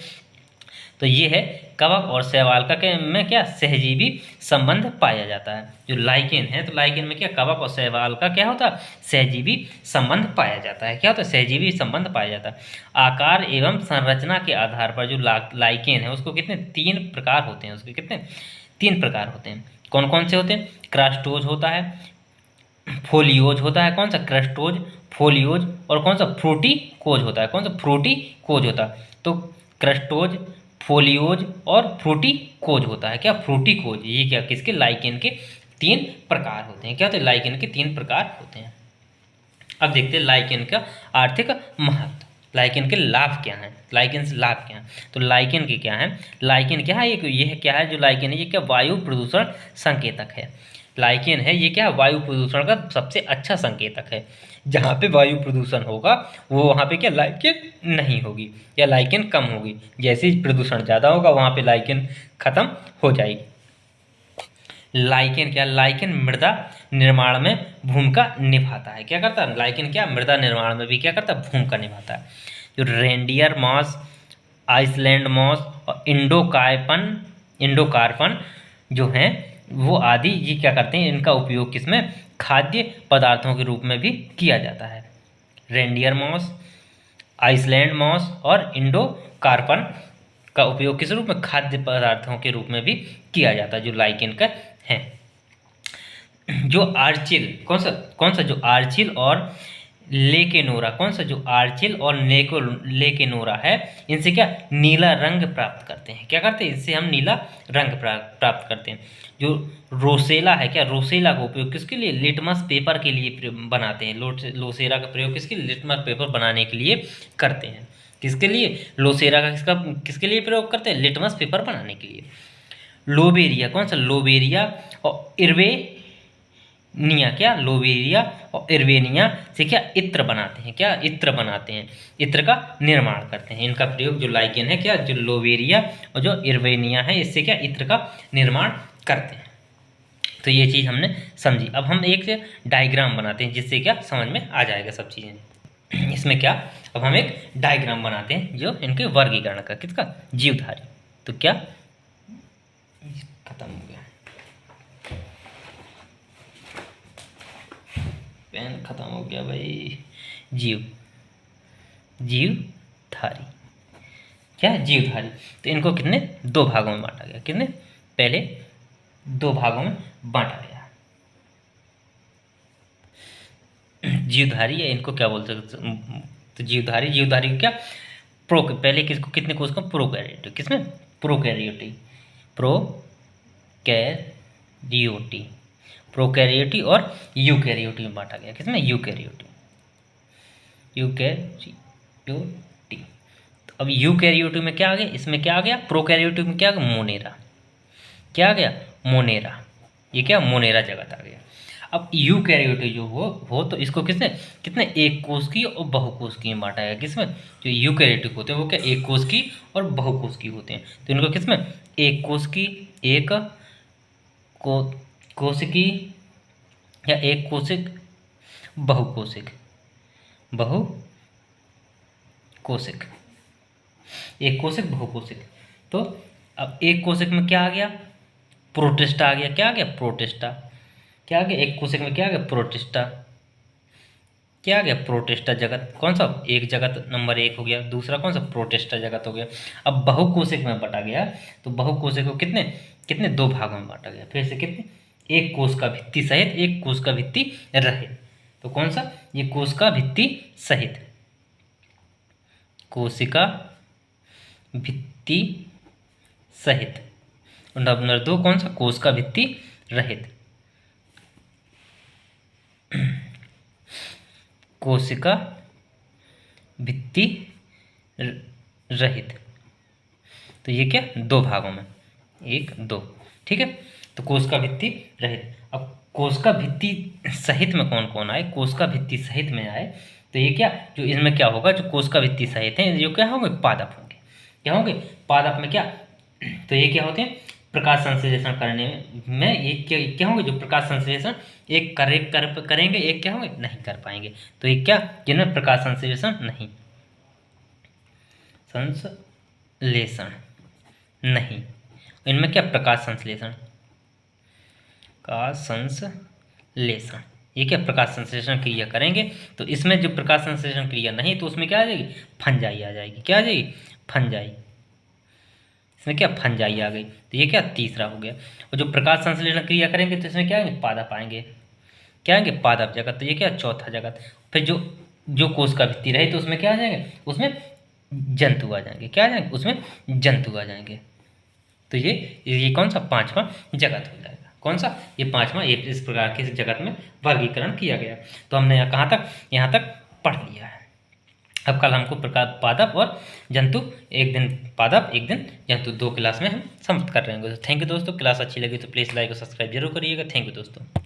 तो ये है कवक और शैवाल का में क्या सहजीवी संबंध पाया जाता है। जो लाइकेन है तो लाइकेन में क्या कवक और शैवाल का क्या होता है, सहजीवी संबंध पाया जाता है। क्या होता है, सहजीवी संबंध पाया जाता है। आकार एवं संरचना के आधार पर जो लाइकेन है उसको कितने 3 प्रकार होते हैं, उसके कितने 3 प्रकार होते हैं। कौन कौन से होते हैं, क्रास्टोज होता है, फोलियोज होता है, कौन सा क्रास्टोज, फोलियोज, और कौन सा फ्रूटिकोज होता है, कौन सा फ्रूटिकोज होता है। तो क्रास्टोज, फोलियोज और फ्रूटिकोज होता है। क्या फ्रूटिकोज, ये क्या किसके लाइकेन के 3 प्रकार होते हैं। क्या होते हैं, लाइकेन के 3 प्रकार होते हैं। अब देखते हैं लाइकेन का आर्थिक महत्व, लाइकेन के लाभ क्या हैं, लाइकेन से लाभ क्या हैं। तो लाइकेन के क्या हैं, लाइकेन क्या है, ये क्या है, जो लाइकेन है ये क्या वायु प्रदूषण संकेतक है। लाइकेन है ये क्या वायु प्रदूषण का सबसे अच्छा संकेतक है। जहाँ पे वायु प्रदूषण होगा वो वहाँ पे क्या लाइकेन नहीं होगी या लाइकेन कम होगी। जैसे ही प्रदूषण ज़्यादा होगा वहाँ पे लाइकेन खत्म हो जाएगी। लाइकेन क्या, लाइकेन मृदा निर्माण में भूमिका निभाता है। क्या करता है लाइकेन, क्या मृदा निर्माण में भी क्या करता है, भूमिका निभाता है। जो रेंडियर मॉस, आइसलैंड मॉस और इंडोकार्पन जो हैं वो आदि ये क्या करते हैं, इनका उपयोग किसमें, खाद्य पदार्थों के रूप में भी किया जाता है। रेंडियर मॉस, आइसलैंड मॉस और इंडोकार्पन का उपयोग किस रूप में, खाद्य पदार्थों के रूप में भी किया जाता है, जो लाइकेन का है। जो आर्चिल, कौन सा जो आर्चिल और लेकेनोरा, कौन सा जो आर्चिल और लेकेनोरा है, इनसे क्या नीला रंग प्राप्त करते हैं। क्या करते हैं, इससे हम नीला रंग प्राप्त करते हैं। जो रोसेला है, क्या रोसेला का उपयोग किसके लिए, लिटमस पेपर के लिए बनाते हैं। लोसेरा का प्रयोग किसके लिए, लिटमस पेपर बनाने के लिए करते हैं। किसके लिए, लोसेरा का किसके लिए प्रयोग करते हैं, लिटमस पेपर बनाने के लिए। लोबेरिया, कौन सा लोबेरिया और इर्वेनिया, क्या लोबेरिया और इर्वेनिया से क्या इत्र बनाते हैं, क्या इत्र बनाते हैं, इत्र का निर्माण करते हैं। इनका प्रयोग जो लाइकेन है, क्या जो लोबेरिया और जो इर्वेनिया है, इससे क्या इत्र का निर्माण करते हैं। तो ये चीज़ हमने समझी। अब हम एक डायग्राम बनाते हैं जिससे क्या समझ में आ जाएगा सब चीज़ें। इसमें क्या, अब हम एक डायग्राम बनाते हैं जो इनके वर्गीकरण का, किसका, जीवधारी। तो क्या खत्म हो गया, पेन खत्म हो गया भाई। जीवधारी, क्या जीवधारी। तो इनको कितने 2 भागों में बांटा गया, कितने पहले 2 भागों में बांटा गया। जीवधारी या इनको क्या बोल सकते, तो जीवधारी को क्या पहले किसको, कितने कोष को, प्रोकैरियोटी, किसमें प्रोकैरियोटी और यूकैरियोटी में बांटा गया। किसमें, यूकैरियोटी। तो अब यूकैरियोटी में क्या आ गया, इसमें क्या आ गया, प्रोकैरियोटी में क्या आ गया, मोनेरा। क्या आ गया, मोनेरा। ये क्या मोनेरा जगत आ गया। अब यूकैरियोटी जो हो तो इसको कितने एक कोष की और बहुकोष की में बांटा गया। किसमें, जो यूकैरियोटिक होते हैं वो क्या एक कोष की और बहुकोष की होते हैं। तो इनको किसमें, एक कोष की, एक कोशिकी या एक कोशिक, बहुकोशिक, एक कोशिक बहुकोशिक। तो अब एक कोशिक में क्या आ गया, प्रोटिस्टा आ गया। क्या आ गया, प्रोटिस्टा। क्या आ गया, एक कोशिक में क्या आ गया, प्रोटिस्टा। क्या आ गया, प्रोटिस्टा जगत। कौन सा, एक जगत नंबर 1 हो गया। दूसरा कौन सा, प्रोटिस्टा जगत हो गया। अब बहुकोशिक में बांटा गया तो बहुकोशिक को कितने 2 भागों में बांटा गया। फिर से कितने, एक कोश का भित्ति सहित, एक कोश का भित्ति रहित। तो कौन सा, ये कोश का भित्ति सहित, कोशिका भित्ति सहित। नंबर 2 कौन सा, कोश का भित्ति रहित, कोशिका भित्ति रहित। तो ये क्या 2 भागों में, 1 2, ठीक है। तो कोशिका भित्ति रहित। अब कोशिका भित्ति सहित में कौन कौन आए, कोशिका भित्ति सहित में आए तो ये क्या, जो इसमें क्या होगा, जो कोशिका भित्ति सहित हैं जो क्या होंगे, पादप होंगे। क्या होंगे, पादप में क्या तो ये क्या होते हैं, प्रकाश संश्लेषण करने में ये क्या होंगे, जो प्रकाश संश्लेषण एक करेंगे, एक क्या होंगे, नहीं कर पाएंगे। तो ये क्या, जिनमें प्रकाश संश्लेषण नहीं, संश्लेषण नहीं, इनमें क्या, प्रकाश संश्लेषण, प्रकाश संश्लेषण, ये क्या, प्रकाश संश्लेषण क्रिया करेंगे। तो इसमें जो प्रकाश संश्लेषण क्रिया नहीं, तो उसमें क्या आ जाएगी, फंजाई आ जाएगी। क्या आ जाएगी, फंजाई। इसमें क्या, फंजाई आ गई। तो ये क्या, तीसरा हो गया। और जो प्रकाश संश्लेषण क्रिया करेंगे तो इसमें क्या आएंगे, पादप आएंगे। क्या आएंगे, पादप जगत। तो ये क्या, चौथा जगत। फिर जो जो कोश का भित्ति रही तो उसमें क्या आ जाएंगे, उसमें जंतु आ जाएंगे। क्या आ जाएंगे, उसमें जंतु आ जाएंगे। तो ये कौन सा, पांचवा जगत हो जाएगा। कौन सा, ये पांचवा। ये इस प्रकार के जगत में वर्गीकरण किया गया। तो हमने यहाँ कहाँ तक, यहाँ तक पढ़ लिया है। अब कल हमको प्रकार पादप और जंतु, एक दिन पादप एक दिन जंतु, 2 क्लास में हम समाप्त कर रहे हैं। तो थैंक यू दोस्तों। क्लास अच्छी लगी तो प्लीज़ लाइक और सब्सक्राइब जरूर करिएगा। थैंक यू दोस्तों।